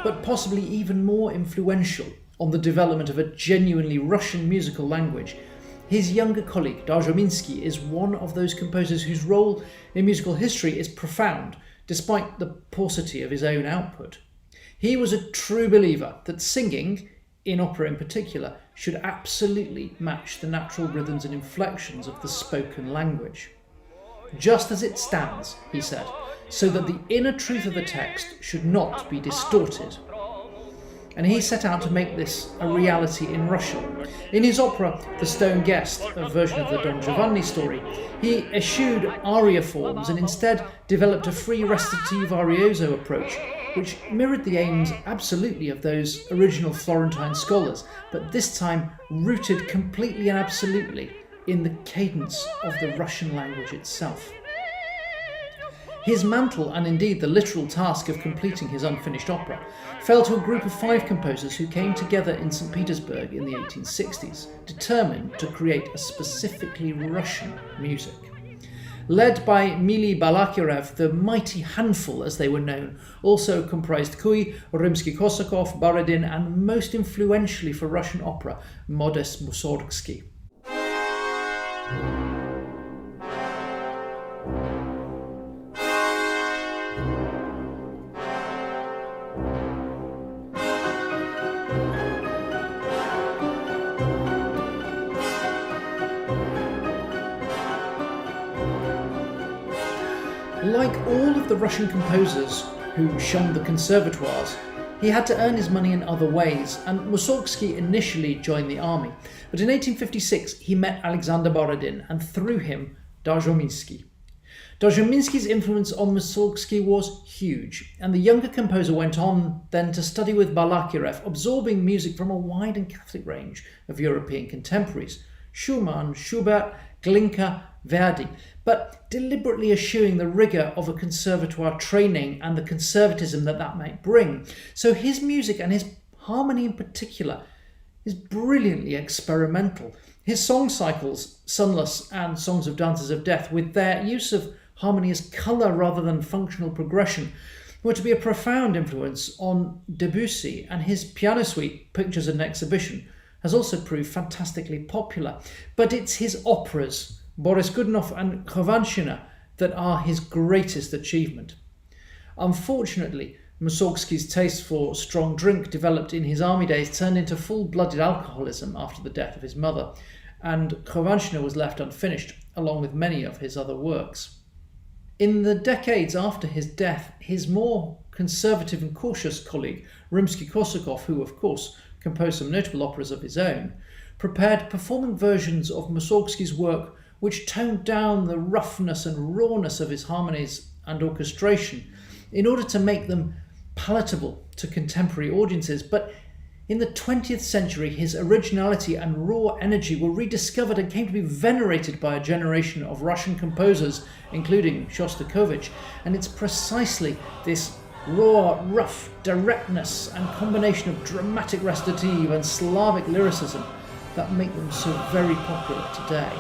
But possibly even more influential on the development of a genuinely Russian musical language, his younger colleague Darzymiński is one of those composers whose role in musical history is profound, despite the paucity of his own output. He was a true believer that singing, in opera in particular, should absolutely match the natural rhythms and inflections of the spoken language. Just as it stands, he said, so that the inner truth of the text should not be distorted. And he set out to make this a reality in Russian. In his opera, The Stone Guest, a version of the Don Giovanni story, he eschewed aria forms and instead developed a free recitative arioso approach, which mirrored the aims absolutely of those original Florentine scholars, but this time rooted completely and absolutely in the cadence of the Russian language itself. His mantle, and indeed the literal task of completing his unfinished opera, fell to a group of 5 composers who came together in St. Petersburg in the 1860s, determined to create a specifically Russian music. Led by Mily Balakirev, the mighty handful, as they were known, also comprised Kuy, Rimsky-Korsakov, Borodin, and most influentially for Russian opera, Modest Mussorgsky. Like all of the Russian composers who shunned the conservatoires, he had to earn his money in other ways, and Mussorgsky initially joined the army. But in 1856 he met Alexander Borodin, and through him Darzymiński. Darzymiński's influence on Mussorgsky was huge, and the younger composer went on then to study with Balakirev, absorbing music from a wide and catholic range of European contemporaries: Schumann, Schubert, Glinka, Verdi, but deliberately eschewing the rigour of a conservatoire training and the conservatism that might bring. So his music, and his harmony in particular, is brilliantly experimental. His song cycles, Sunless and Songs of Dances of Death, with their use of harmony as colour rather than functional progression, were to be a profound influence on Debussy, and his piano suite, Pictures and Exhibition, has also proved fantastically popular. But it's his operas, Boris Godunov and Khovanshchina, that are his greatest achievement. Unfortunately, Mussorgsky's taste for strong drink, developed in his army days, turned into full-blooded alcoholism after the death of his mother, and Khovanshchina was left unfinished, along with many of his other works. In the decades after his death, his more conservative and cautious colleague, Rimsky-Korsakov, who of course composed some notable operas of his own, prepared performing versions of Mussorgsky's work which toned down the roughness and rawness of his harmonies and orchestration in order to make them palatable to contemporary audiences. But In the 20th century, his originality and raw energy were rediscovered and came to be venerated by a generation of Russian composers, including Shostakovich, and it's precisely this raw, rough directness and combination of dramatic recitative and Slavic lyricism that make them so very popular today.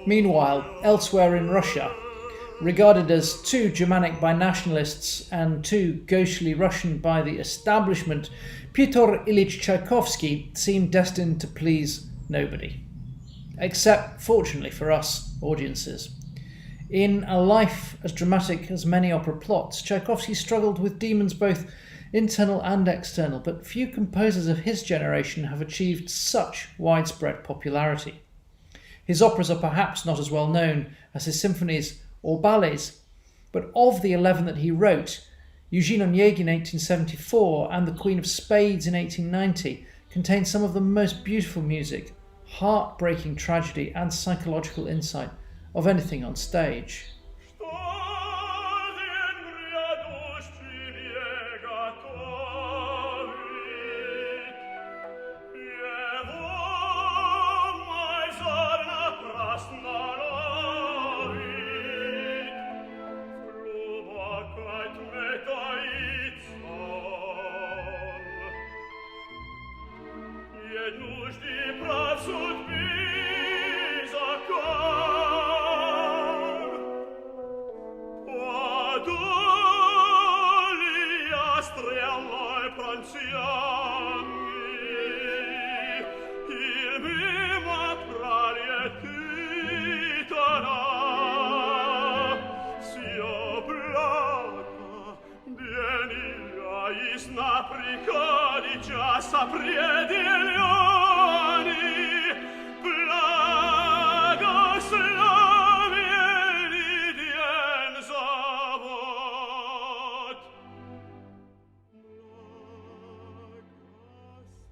Meanwhile, elsewhere in Russia, regarded as too Germanic by nationalists and too gauchely Russian by the establishment, Pyotr Ilyich Tchaikovsky seemed destined to please nobody. Except, fortunately for us, audiences. In a life as dramatic as many opera plots, Tchaikovsky struggled with demons both internal and external, but few composers of his generation have achieved such widespread popularity. His operas are perhaps not as well known as his symphonies or ballets, but of the 11 that he wrote, Eugene Onegin in 1874 and The Queen of Spades in 1890 contain some of the most beautiful music, heartbreaking tragedy and psychological insight of anything on stage.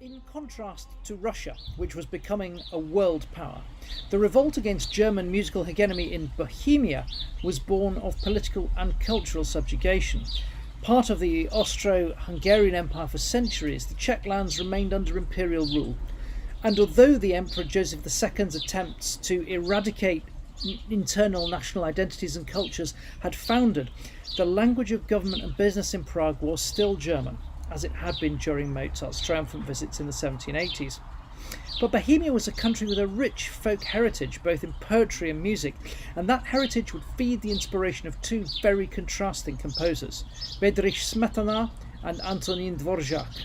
In contrast to Russia, which was becoming a world power, the revolt against German musical hegemony in Bohemia was born of political and cultural subjugation. Part of the Austro-Hungarian Empire for centuries, the Czech lands remained under imperial rule, and although the Emperor Joseph II's attempts to eradicate internal national identities and cultures had foundered, the language of government and business in Prague was still German, as it had been during Mozart's triumphant visits in the 1780s. But Bohemia was a country with a rich folk heritage, both in poetry and music, and that heritage would feed the inspiration of two very contrasting composers, Bedřich Smetana and Antonín Dvořák.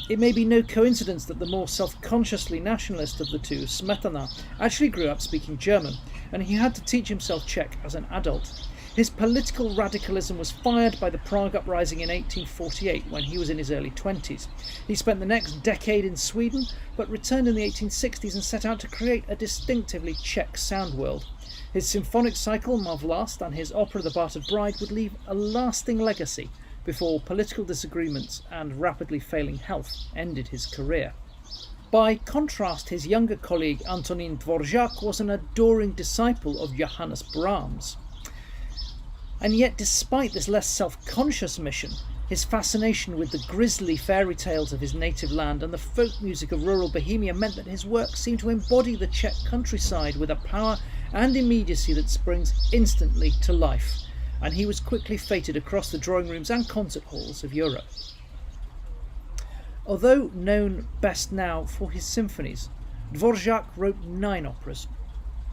It may be no coincidence that the more self-consciously nationalist of the two, Smetana, actually grew up speaking German, and he had to teach himself Czech as an adult. His political radicalism was fired by the Prague Uprising in 1848 when he was in his early 20s. He spent the next decade in Sweden, but returned in the 1860s and set out to create a distinctively Czech sound world. His symphonic cycle, Ma Vlast, and his opera The Bartered Bride would leave a lasting legacy before political disagreements and rapidly failing health ended his career. By contrast, his younger colleague Antonín Dvořák was an adoring disciple of Johannes Brahms. And yet, despite this less self-conscious mission, his fascination with the grisly fairy tales of his native land and the folk music of rural Bohemia meant that his work seemed to embody the Czech countryside with a power and immediacy that springs instantly to life, and he was quickly feted across the drawing rooms and concert halls of Europe. Although known best now for his symphonies, Dvořák wrote 9 operas,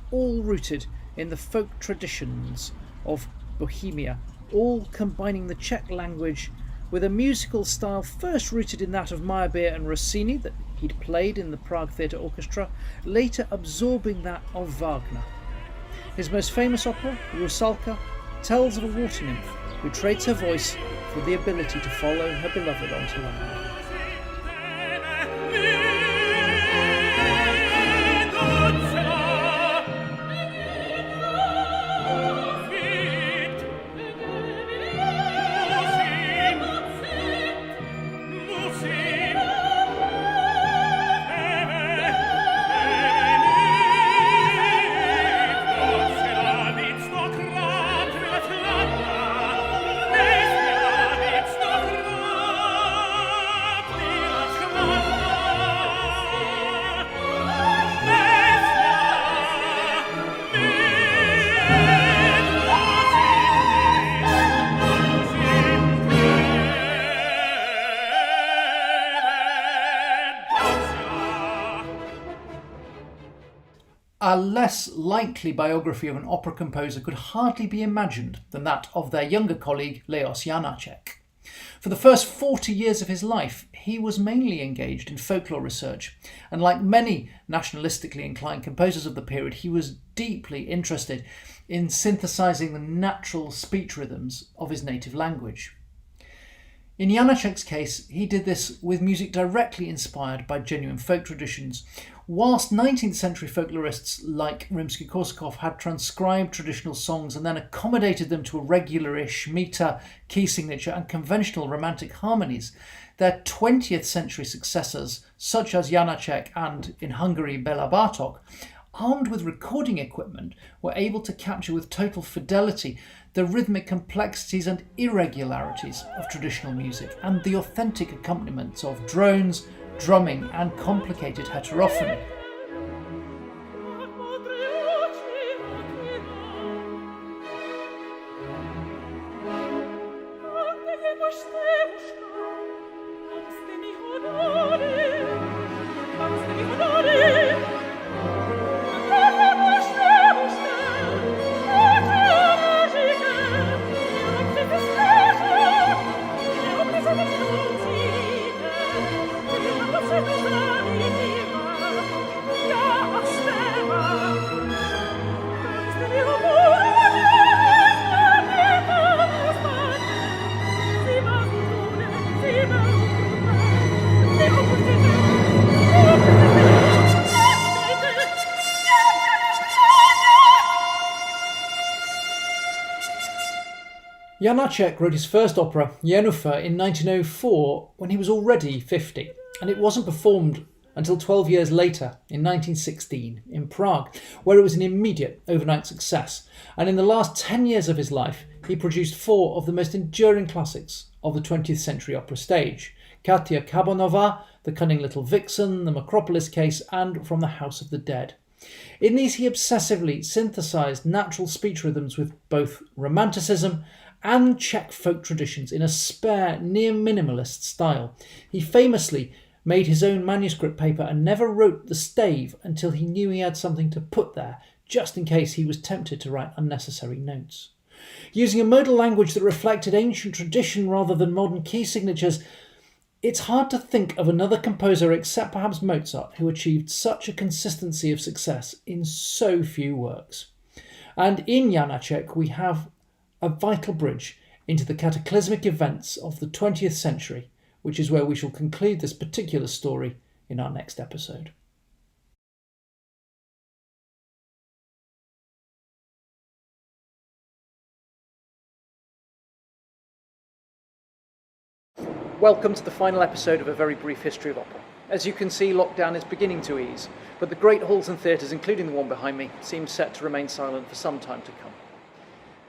all rooted in the folk traditions of Bohemia, all combining the Czech language with a musical style first rooted in that of Meyerbeer and Rossini that he'd played in the Prague Theatre Orchestra, later absorbing that of Wagner. His most famous opera, Rusalka, tells of a water nymph who trades her voice for the ability to follow her beloved onto land. A less likely biography of an opera composer could hardly be imagined than that of their younger colleague Leos Janáček. For the first 40 years of his life, he was mainly engaged in folklore research, and like many nationalistically inclined composers of the period, he was deeply interested in synthesizing the natural speech rhythms of his native language. In Janáček's case, he did this with music directly inspired by genuine folk traditions, whilst 19th century folklorists like Rimsky-Korsakov had transcribed traditional songs and then accommodated them to a regular-ish meter, key signature and conventional romantic harmonies. Their 20th century successors, such as Janáček and, in Hungary, Béla Bartók, armed with recording equipment, were able to capture with total fidelity the rhythmic complexities and irregularities of traditional music and the authentic accompaniments of drones, drumming and complicated heterophony. Janáček wrote his first opera, Jenůfer, in 1904 when he was already 50, and it wasn't performed until 12 years later, in 1916, in Prague, where it was an immediate overnight success. And in the last 10 years of his life, he produced 4 of the most enduring classics of the 20th century opera stage: Katia Kabonova, The Cunning Little Vixen, The Macropolis Case, and From the House of the Dead. In these, he obsessively synthesized natural speech rhythms with both romanticism and Czech folk traditions in a spare, near-minimalist style. He famously made his own manuscript paper and never wrote the stave until he knew he had something to put there, just in case he was tempted to write unnecessary notes. Using a modal language that reflected ancient tradition rather than modern key signatures, it's hard to think of another composer except perhaps Mozart who achieved such a consistency of success in so few works. And in Janáček we have a vital bridge into the cataclysmic events of the 20th century, which is where we shall conclude this particular story in our next episode. Welcome to the final episode of A Very Brief History of Opera. As you can see, lockdown is beginning to ease, but the great halls and theatres, including the one behind me, seem set to remain silent for some time to come.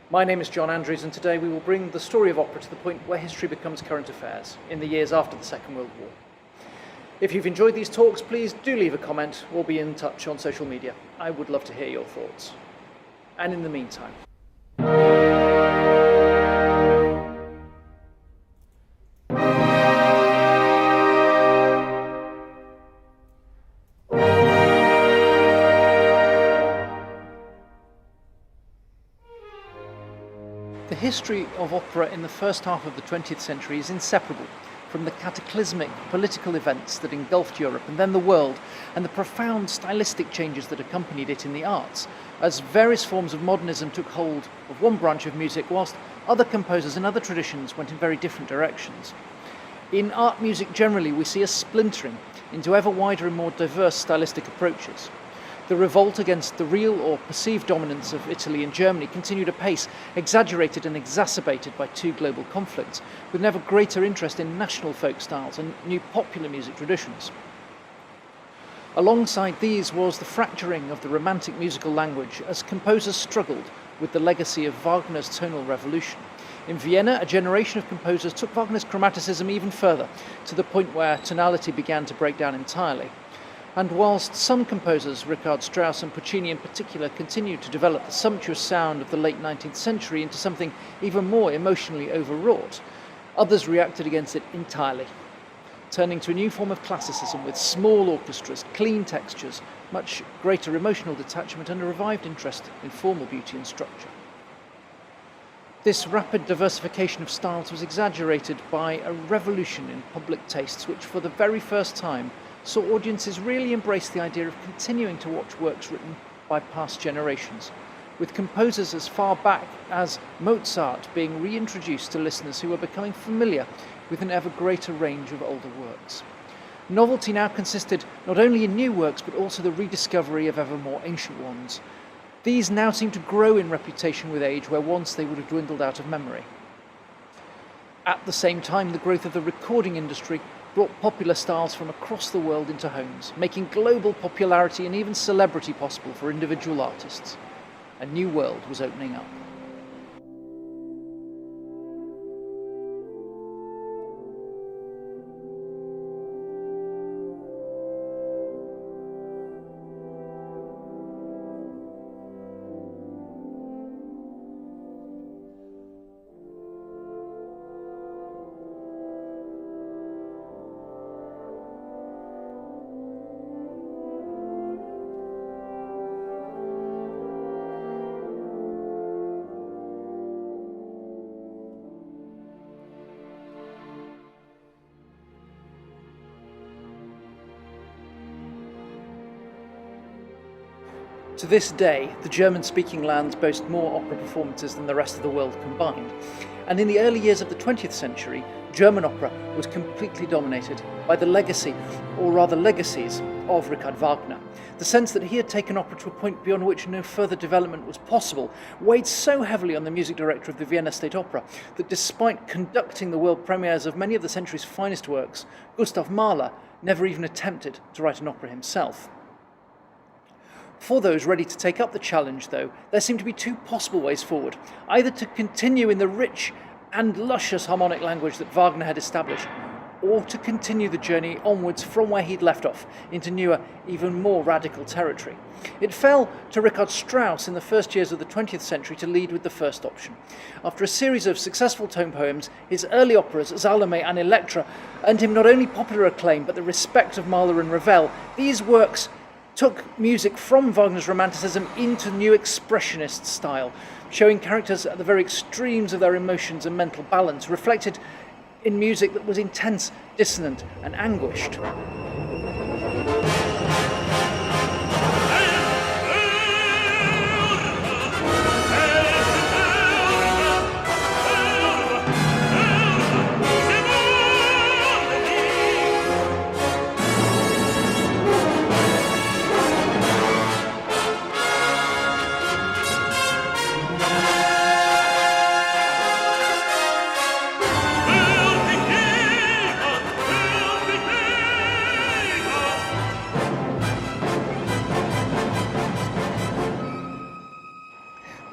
My name is John Andrews, and today we will bring the story of opera to the point where history becomes current affairs, in the years after the Second World War. If you've enjoyed these talks, please do leave a comment or be in touch on social media. I would love to hear your thoughts. And in the meantime, the history of opera in the first half of the 20th century is inseparable from the cataclysmic political events that engulfed Europe and then the world, and the profound stylistic changes that accompanied it in the arts, as various forms of modernism took hold of one branch of music, whilst other composers and other traditions went in very different directions. In art music generally, we see a splintering into ever wider and more diverse stylistic approaches. The revolt against the real or perceived dominance of Italy and Germany continued apace, exaggerated and exacerbated by two global conflicts, with an ever greater interest in national folk styles and new popular music traditions. Alongside these was the fracturing of the Romantic musical language as composers struggled with the legacy of Wagner's tonal revolution. In Vienna, a generation of composers took Wagner's chromaticism even further, to the point where tonality began to break down entirely. And whilst some composers, Richard Strauss and Puccini in particular, continued to develop the sumptuous sound of the late 19th century into something even more emotionally overwrought, others reacted against it entirely, turning to a new form of classicism with small orchestras, clean textures, much greater emotional detachment and a revived interest in formal beauty and structure. This rapid diversification of styles was exaggerated by a revolution in public tastes which for the very first time saw audiences really embrace the idea of continuing to watch works written by past generations, with composers as far back as Mozart being reintroduced to listeners who were becoming familiar with an ever greater range of older works. Novelty now consisted not only in new works but also the rediscovery of ever more ancient ones. These now seem to grow in reputation with age where once they would have dwindled out of memory. At the same time, the growth of the recording industry brought popular styles from across the world into homes, making global popularity and even celebrity possible for individual artists. A new world was opening up. To this day, the German-speaking lands boast more opera performances than the rest of the world combined, and in the early years of the 20th century, German opera was completely dominated by the legacy, or rather legacies, of Richard Wagner. The sense that he had taken opera to a point beyond which no further development was possible weighed so heavily on the music director of the Vienna State Opera that despite conducting the world premieres of many of the century's finest works, Gustav Mahler never even attempted to write an opera himself. For those ready to take up the challenge, though, there seemed to be two possible ways forward, either to continue in the rich and luscious harmonic language that Wagner had established, or to continue the journey onwards from where he'd left off into newer, even more radical territory. It fell to Richard Strauss in the first years of the 20th century to lead with the first option. After a series of successful tone poems, his early operas, Salome and Elektra, earned him not only popular acclaim but the respect of Mahler and Ravel. These works took music from Wagner's Romanticism into new expressionist style, showing characters at the very extremes of their emotions and mental balance, reflected in music that was intense, dissonant, and anguished.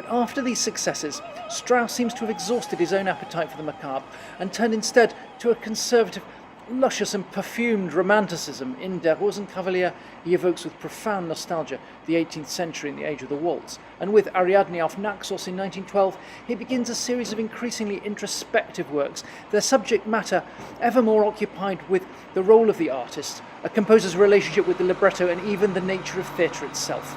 After these successes, Strauss seems to have exhausted his own appetite for the macabre and turned instead to a conservative, luscious and perfumed romanticism. In Der Rosenkavalier, he evokes with profound nostalgia the 18th century and the age of the waltz, and with Ariadne auf Naxos in 1912, he begins a series of increasingly introspective works, their subject matter ever more occupied with the role of the artist, a composer's relationship with the libretto, and even the nature of theatre itself.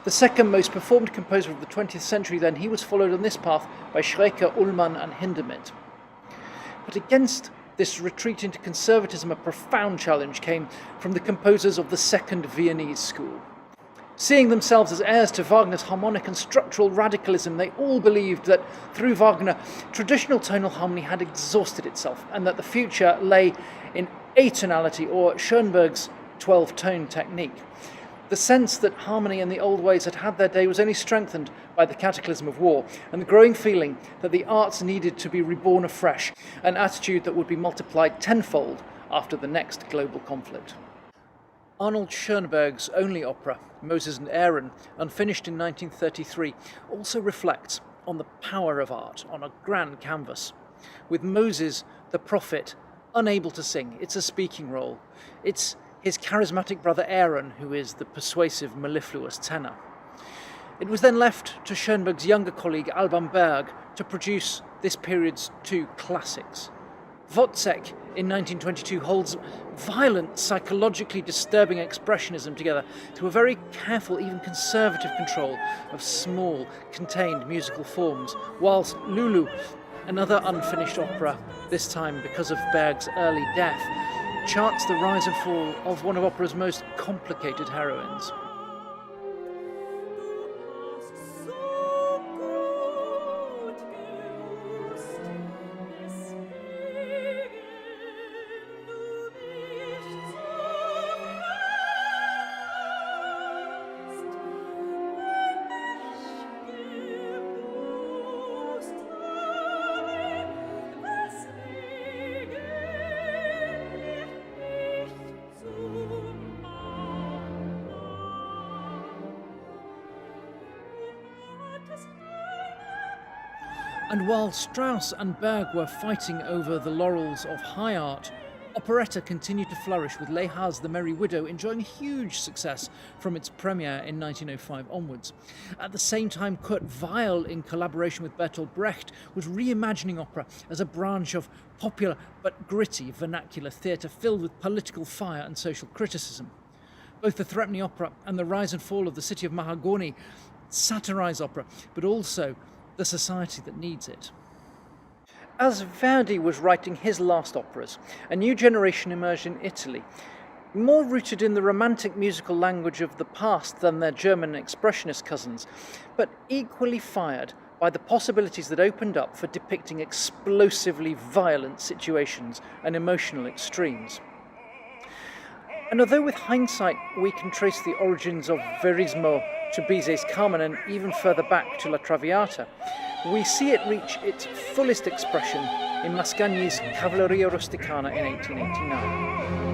The second most performed composer of the 20th century, then, he was followed on this path by Schreker, Ullmann and Hindemith. But against this retreat into conservatism, a profound challenge, came from the composers of the Second Viennese School. Seeing themselves as heirs to Wagner's harmonic and structural radicalism, they all believed that through Wagner, traditional tonal harmony had exhausted itself and that the future lay in atonality or Schoenberg's 12-tone technique. The sense that harmony and the old ways had had their day was only strengthened by the cataclysm of war and the growing feeling that the arts needed to be reborn afresh, an attitude that would be multiplied tenfold after the next global conflict. Arnold Schoenberg's only opera, Moses and Aaron, unfinished in 1933, also reflects on the power of art on a grand canvas. With Moses, the prophet, unable to sing, it's a speaking role. It's his charismatic brother Aaron who is the persuasive, mellifluous tenor. It was then left to Schoenberg's younger colleague Alban Berg to produce this period's two classics. Wozzeck in 1922 holds violent, psychologically disturbing expressionism together through a very careful, even conservative control of small, contained musical forms, whilst Lulu, another unfinished opera, this time because of Berg's early death, charts the rise and fall of one of opera's most complicated heroines. And while Strauss and Berg were fighting over the laurels of high art, operetta continued to flourish, with Leha's The Merry Widow enjoying huge success from its premiere in 1905 onwards. At the same time, Kurt Weill, in collaboration with Bertolt Brecht, was reimagining opera as a branch of popular but gritty vernacular theatre filled with political fire and social criticism. Both the Threepenny Opera and The Rise and Fall of the City of Mahagoni satirise opera, but also the society that needs it. As Verdi was writing his last operas, a new generation emerged in Italy, more rooted in the romantic musical language of the past than their German expressionist cousins, but equally fired by the possibilities that opened up for depicting explosively violent situations and emotional extremes. And although with hindsight we can trace the origins of Verismo to Bizet's Carmen and even further back to La Traviata, we see it reach its fullest expression in Mascagni's Cavalleria Rusticana in 1889.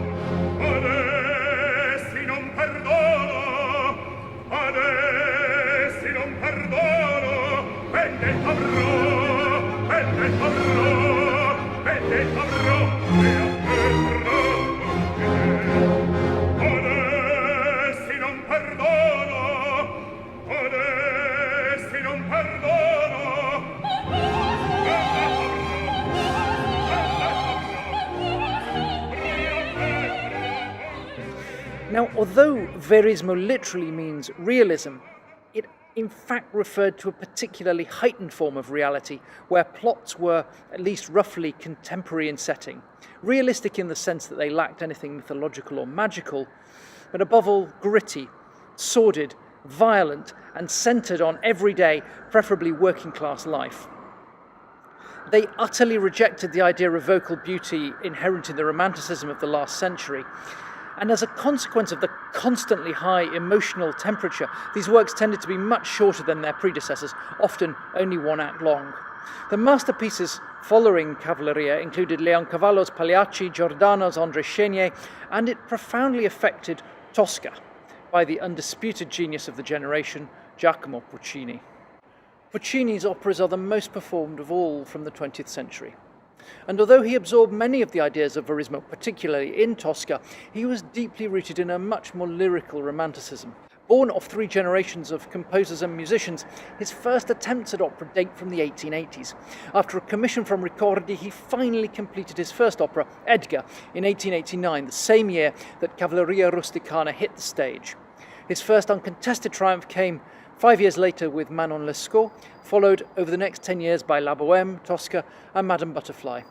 Adesso non perdono, adesso non perdono, vende il avrò, vende il avrò, vende il avrò, adesso non perdono, adesso non perdono. Now, although Verismo literally means realism, it in fact referred to a particularly heightened form of reality where plots were at least roughly contemporary in setting, realistic in the sense that they lacked anything mythological or magical, but above all gritty, sordid, violent, and centred on everyday, preferably working class life. They utterly rejected the idea of vocal beauty inherent in the romanticism of the last century. And as a consequence of the constantly high emotional temperature, these works tended to be much shorter than their predecessors, often only one act long. The masterpieces following Cavalleria included Leoncavallo's Pagliacci, Giordano's André Chénier, and it profoundly affected Tosca by the undisputed genius of the generation, Giacomo Puccini. Puccini's operas are the most performed of all from the 20th century. And although he absorbed many of the ideas of Verismo, particularly in Tosca, he was deeply rooted in a much more lyrical romanticism. Born of three generations of composers and musicians, his first attempts at opera date from the 1880s. After a commission from Ricordi, he finally completed his first opera, Edgar, in 1889, the same year that Cavalleria Rusticana hit the stage. His first uncontested triumph came 5 years later with Manon Lescaut, followed over the next 10 years by La Bohème, Tosca, and Madame Butterfly.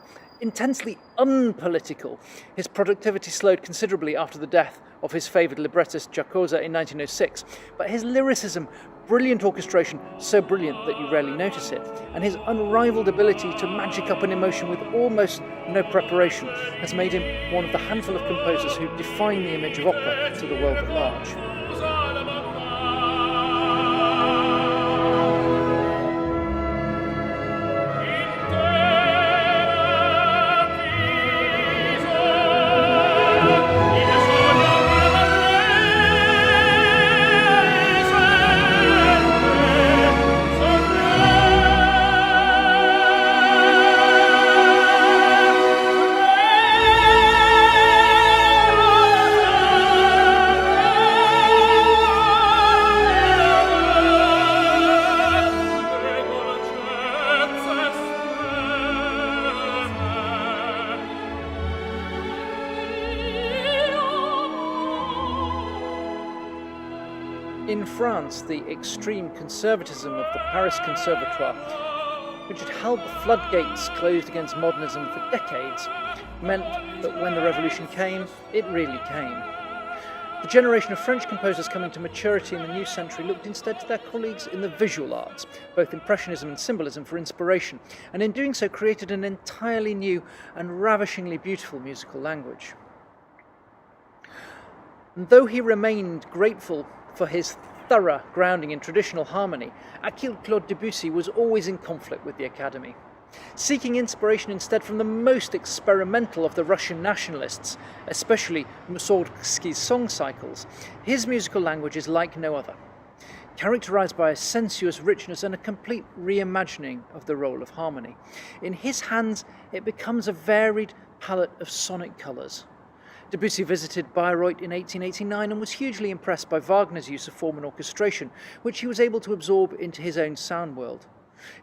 intensely unpolitical. His productivity slowed considerably after the death of his favoured librettist Giacosa in 1906, but his lyricism, brilliant orchestration, so brilliant that you rarely notice it, and his unrivalled ability to magic up an emotion with almost no preparation has made him one of the handful of composers who define the image of opera to the world at large. In France, the extreme conservatism of the Paris Conservatoire, which had held the floodgates closed against modernism for decades, meant that when the revolution came, it really came. The generation of French composers coming to maturity in the new century looked instead to their colleagues in the visual arts, both Impressionism and Symbolism, for inspiration, and in doing so created an entirely new and ravishingly beautiful musical language. And though he remained grateful for his thorough grounding in traditional harmony, Achille Claude Debussy was always in conflict with the Academy. Seeking inspiration instead from the most experimental of the Russian nationalists, especially Mussorgsky's song cycles, his musical language is like no other, characterized by a sensuous richness and a complete reimagining of the role of harmony. In his hands, it becomes a varied palette of sonic colours. Debussy visited Bayreuth in 1889 and was hugely impressed by Wagner's use of form and orchestration, which he was able to absorb into his own sound world.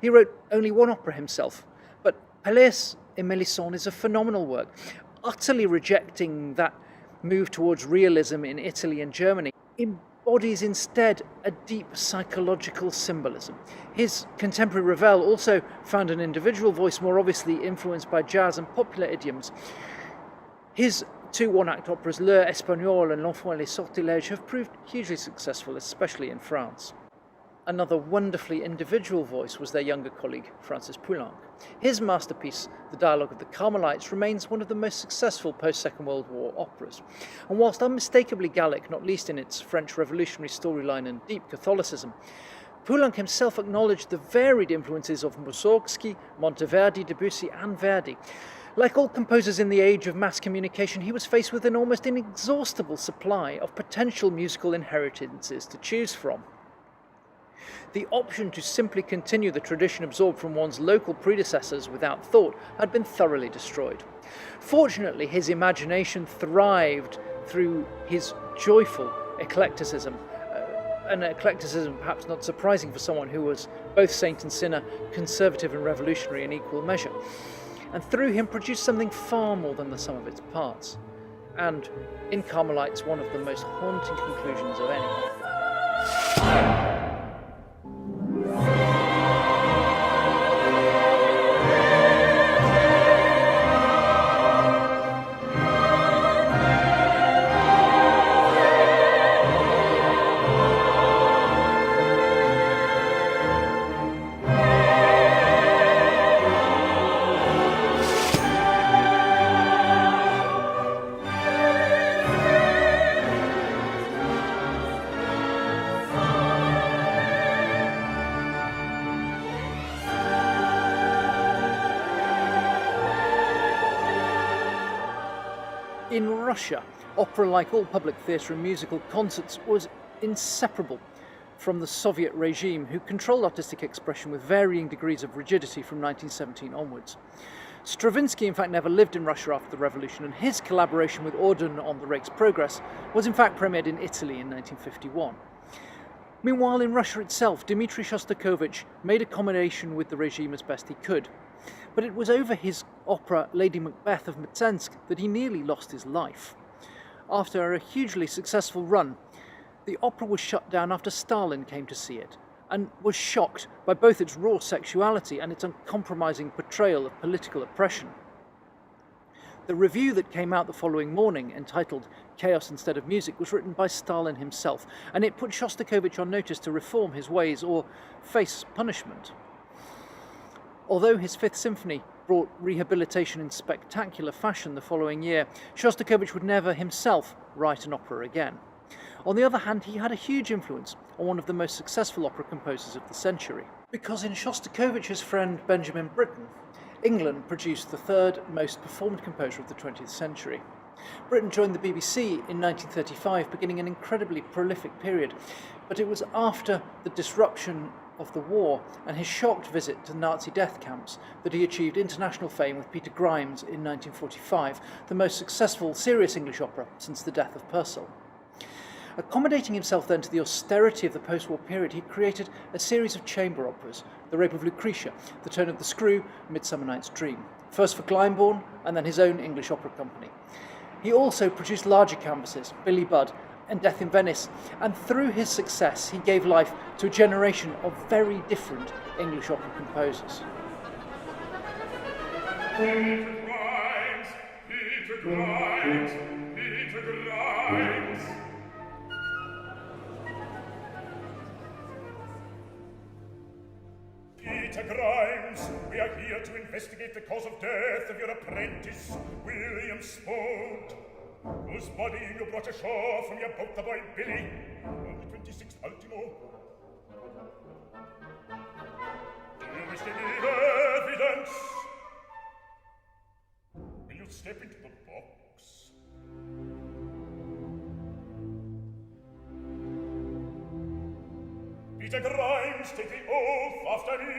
He wrote only one opera himself, but Pelléas et Mélisande is a phenomenal work, utterly rejecting that move towards realism in Italy and Germany. Embodies instead a deep psychological symbolism. His contemporary Ravel also found an individual voice more obviously influenced by jazz and popular idioms. His two one-act operas, L'Heure Espagnole and L'Enfant et les Sortilèges, have proved hugely successful, especially in France. Another wonderfully individual voice was their younger colleague, Francis Poulenc. His masterpiece, The Dialogue of the Carmelites, remains one of the most successful post-Second World War operas. And whilst unmistakably Gallic, not least in its French revolutionary storyline and deep Catholicism, Poulenc himself acknowledged the varied influences of Mussorgsky, Monteverdi, Debussy and Verdi. Like all composers in the age of mass communication, he was faced with an almost inexhaustible supply of potential musical inheritances to choose from. The option to simply continue the tradition absorbed from one's local predecessors without thought had been thoroughly destroyed. Fortunately, his imagination thrived through his joyful eclecticism, an eclecticism perhaps not surprising for someone who was both saint and sinner, conservative and revolutionary in equal measure, and through him produced something far more than the sum of its parts, and in Carmelites one of the most haunting conclusions of any. In Russia, opera, like all public theatre and musical concerts, was inseparable from the Soviet regime, who controlled artistic expression with varying degrees of rigidity from 1917 onwards. Stravinsky, in fact, never lived in Russia after the revolution, and his collaboration with Audun on the Rake's Progress was in fact premiered in Italy in 1951. Meanwhile, in Russia itself, Dmitri Shostakovich made accommodation with the regime as best he could. But it was over his opera Lady Macbeth of Mtsensk that he nearly lost his life. After a hugely successful run, the opera was shut down after Stalin came to see it, and was shocked by both its raw sexuality and its uncompromising portrayal of political oppression. The review that came out the following morning, entitled Chaos Instead of Music, was written by Stalin himself, and it put Shostakovich on notice to reform his ways or face punishment. Although his Fifth Symphony brought rehabilitation in spectacular fashion the following year, Shostakovich would never himself write an opera again. On the other hand, he had a huge influence on one of the most successful opera composers of the century. Because in Shostakovich's friend Benjamin Britten, England produced the third most performed composer of the 20th century. Britten joined the BBC in 1935, beginning an incredibly prolific period, but it was after the disruption of the war and his shocked visit to Nazi death camps that he achieved international fame with Peter Grimes in 1945, the most successful serious English opera since the death of Purcell. Accommodating himself then to the austerity of the post-war period, he created a series of chamber operas, The Rape of Lucretia, The Tone of the Screw, Midsummer Night's Dream, first for Glyndebourne and then his own English opera company. He also produced larger canvases, Billy Budd and Death in Venice, and through his success he gave life to a generation of very different English opera composers. Peter Grimes, Peter Grimes, Peter Grimes. Peter Grimes, we are here to investigate the cause of death of your apprentice, William Spode, whose body you brought ashore from your boat, the boy Billy, on the 26th ultimo. Do you wish to give evidence? Will you step into the box? Peter Grimes, take the oath after me.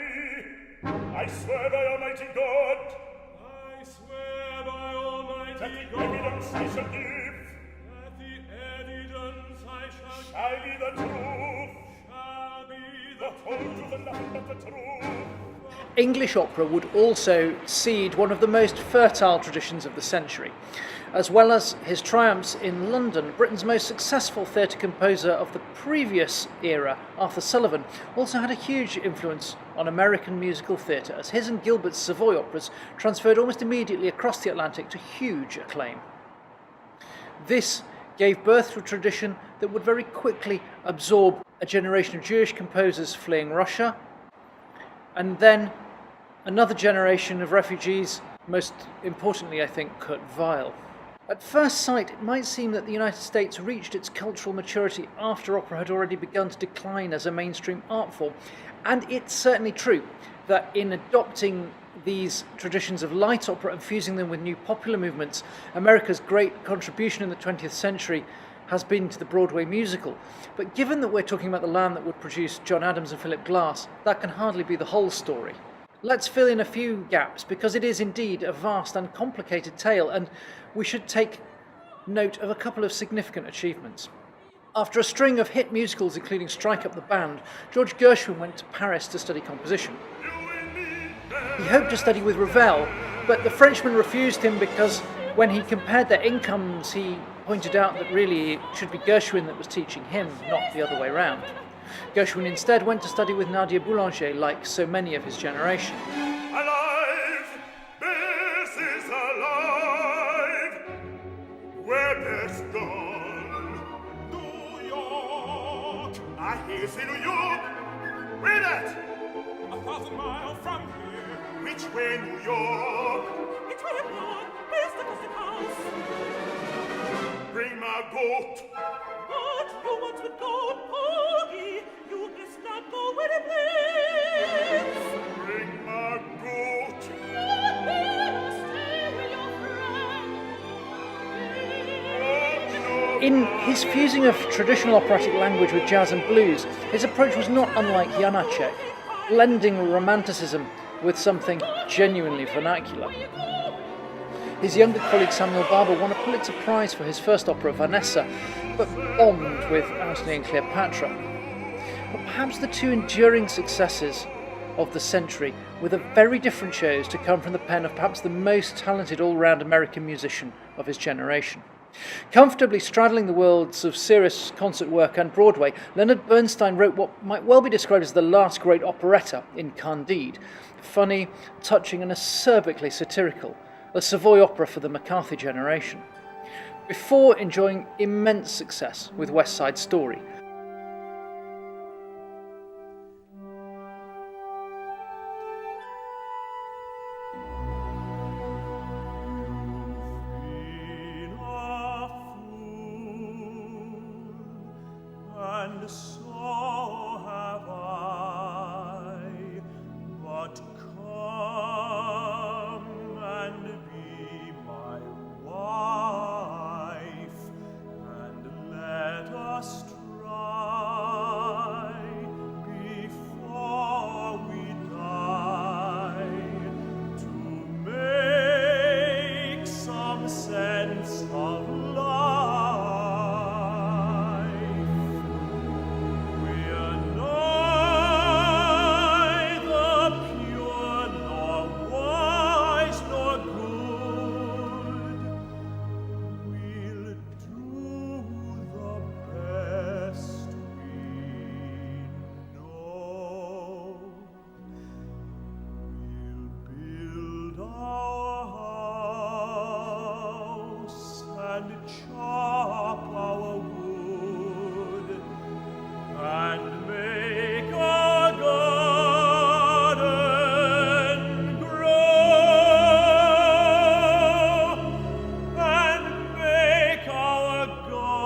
I swear by Almighty God. I swear by Almighty that the evidence I shall give. That the evidence I shall be the truth. Shall be the whole truth and nothing but the truth. English opera would also seed one of the most fertile traditions of the century. As well as his triumphs in London, Britain's most successful theatre composer of the previous era, Arthur Sullivan, also had a huge influence on American musical theatre, as his and Gilbert's Savoy operas transferred almost immediately across the Atlantic to huge acclaim. This gave birth to a tradition that would very quickly absorb a generation of Jewish composers fleeing Russia, and then another generation of refugees, most importantly, I think, Kurt Weill. At first sight, it might seem that the United States reached its cultural maturity after opera had already begun to decline as a mainstream art form, and it's certainly true that in adopting these traditions of light opera and fusing them with new popular movements, America's great contribution in the 20th century has been to the Broadway musical. But given that we're talking about the land that would produce John Adams and Philip Glass, that can hardly be the whole story. Let's fill in a few gaps, because it is indeed a vast and complicated tale, and we should take note of a couple of significant achievements. After a string of hit musicals, including Strike Up the Band, George Gershwin went to Paris to study composition. He hoped to study with Ravel, but the Frenchman refused him because when he compared their incomes, he pointed out that really it should be Gershwin that was teaching him, not the other way round. Gershwin instead went to study with Nadia Boulanger, like so many of his generation. Alive! This is alive! Where is gone? New York! I hear say New York! Where that? 1,000 miles from here. Which way, New York? It's way up north, where's the Custom House? Bring my goat! What you want with gold, Poggy? You must not go where it please. Bring my goat! Stay with your friend. In his fusing of traditional operatic language with jazz and blues, his approach was not unlike Janacek, blending romanticism with something genuinely vernacular. His younger colleague Samuel Barber won a Pulitzer Prize for his first opera, Vanessa, but bombed with Antony and Cleopatra. But perhaps the two enduring successes of the century were the very different shows to come from the pen of perhaps the most talented all-round American musician of his generation. Comfortably straddling the worlds of serious concert work and Broadway, Leonard Bernstein wrote what might well be described as the last great operetta in Candide, funny, touching and acerbically satirical, a Savoy opera for the McCarthy generation, before enjoying immense success with West Side Story. And so have I, but come and be my wife, and let us try before we die to make some sense of life. Chop our wood and make our garden grow, and make our garden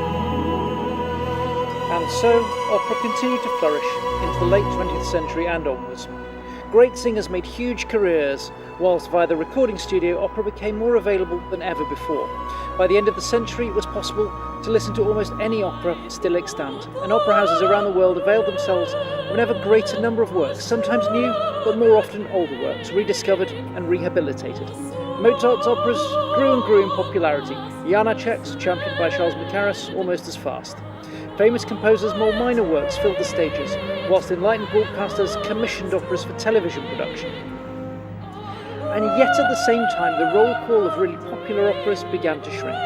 grow. And so, opera continued to flourish into the late 20th century and onwards. Great singers made huge careers, whilst via the recording studio, opera became more available than ever before. By the end of the century, it was possible to listen to almost any opera still extant, and opera houses around the world availed themselves of an ever greater number of works, sometimes new, but more often older works, rediscovered and rehabilitated. Mozart's operas grew and grew in popularity, Janacek's, championed by Charles Macaras, almost as fast. Famous composers' more minor works filled the stages, whilst enlightened broadcasters commissioned operas for television production. And yet at the same time, the roll call of really popular operas began to shrink.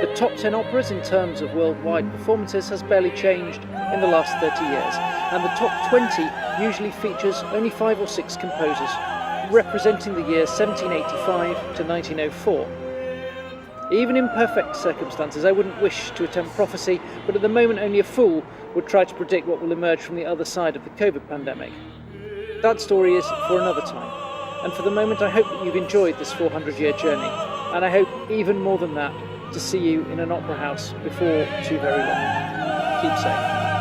The top 10 operas in terms of worldwide performances has barely changed in the last 30 years, and the top 20 usually features only 5 or 6 composers, representing the years 1785 to 1904. Even in perfect circumstances, I wouldn't wish to attempt prophecy, but at the moment only a fool would try to predict what will emerge from the other side of the COVID pandemic. That story is for another time, and for the moment I hope that you've enjoyed this 400-year journey, and I hope even more than that to see you in an opera house before too very long. Keep safe.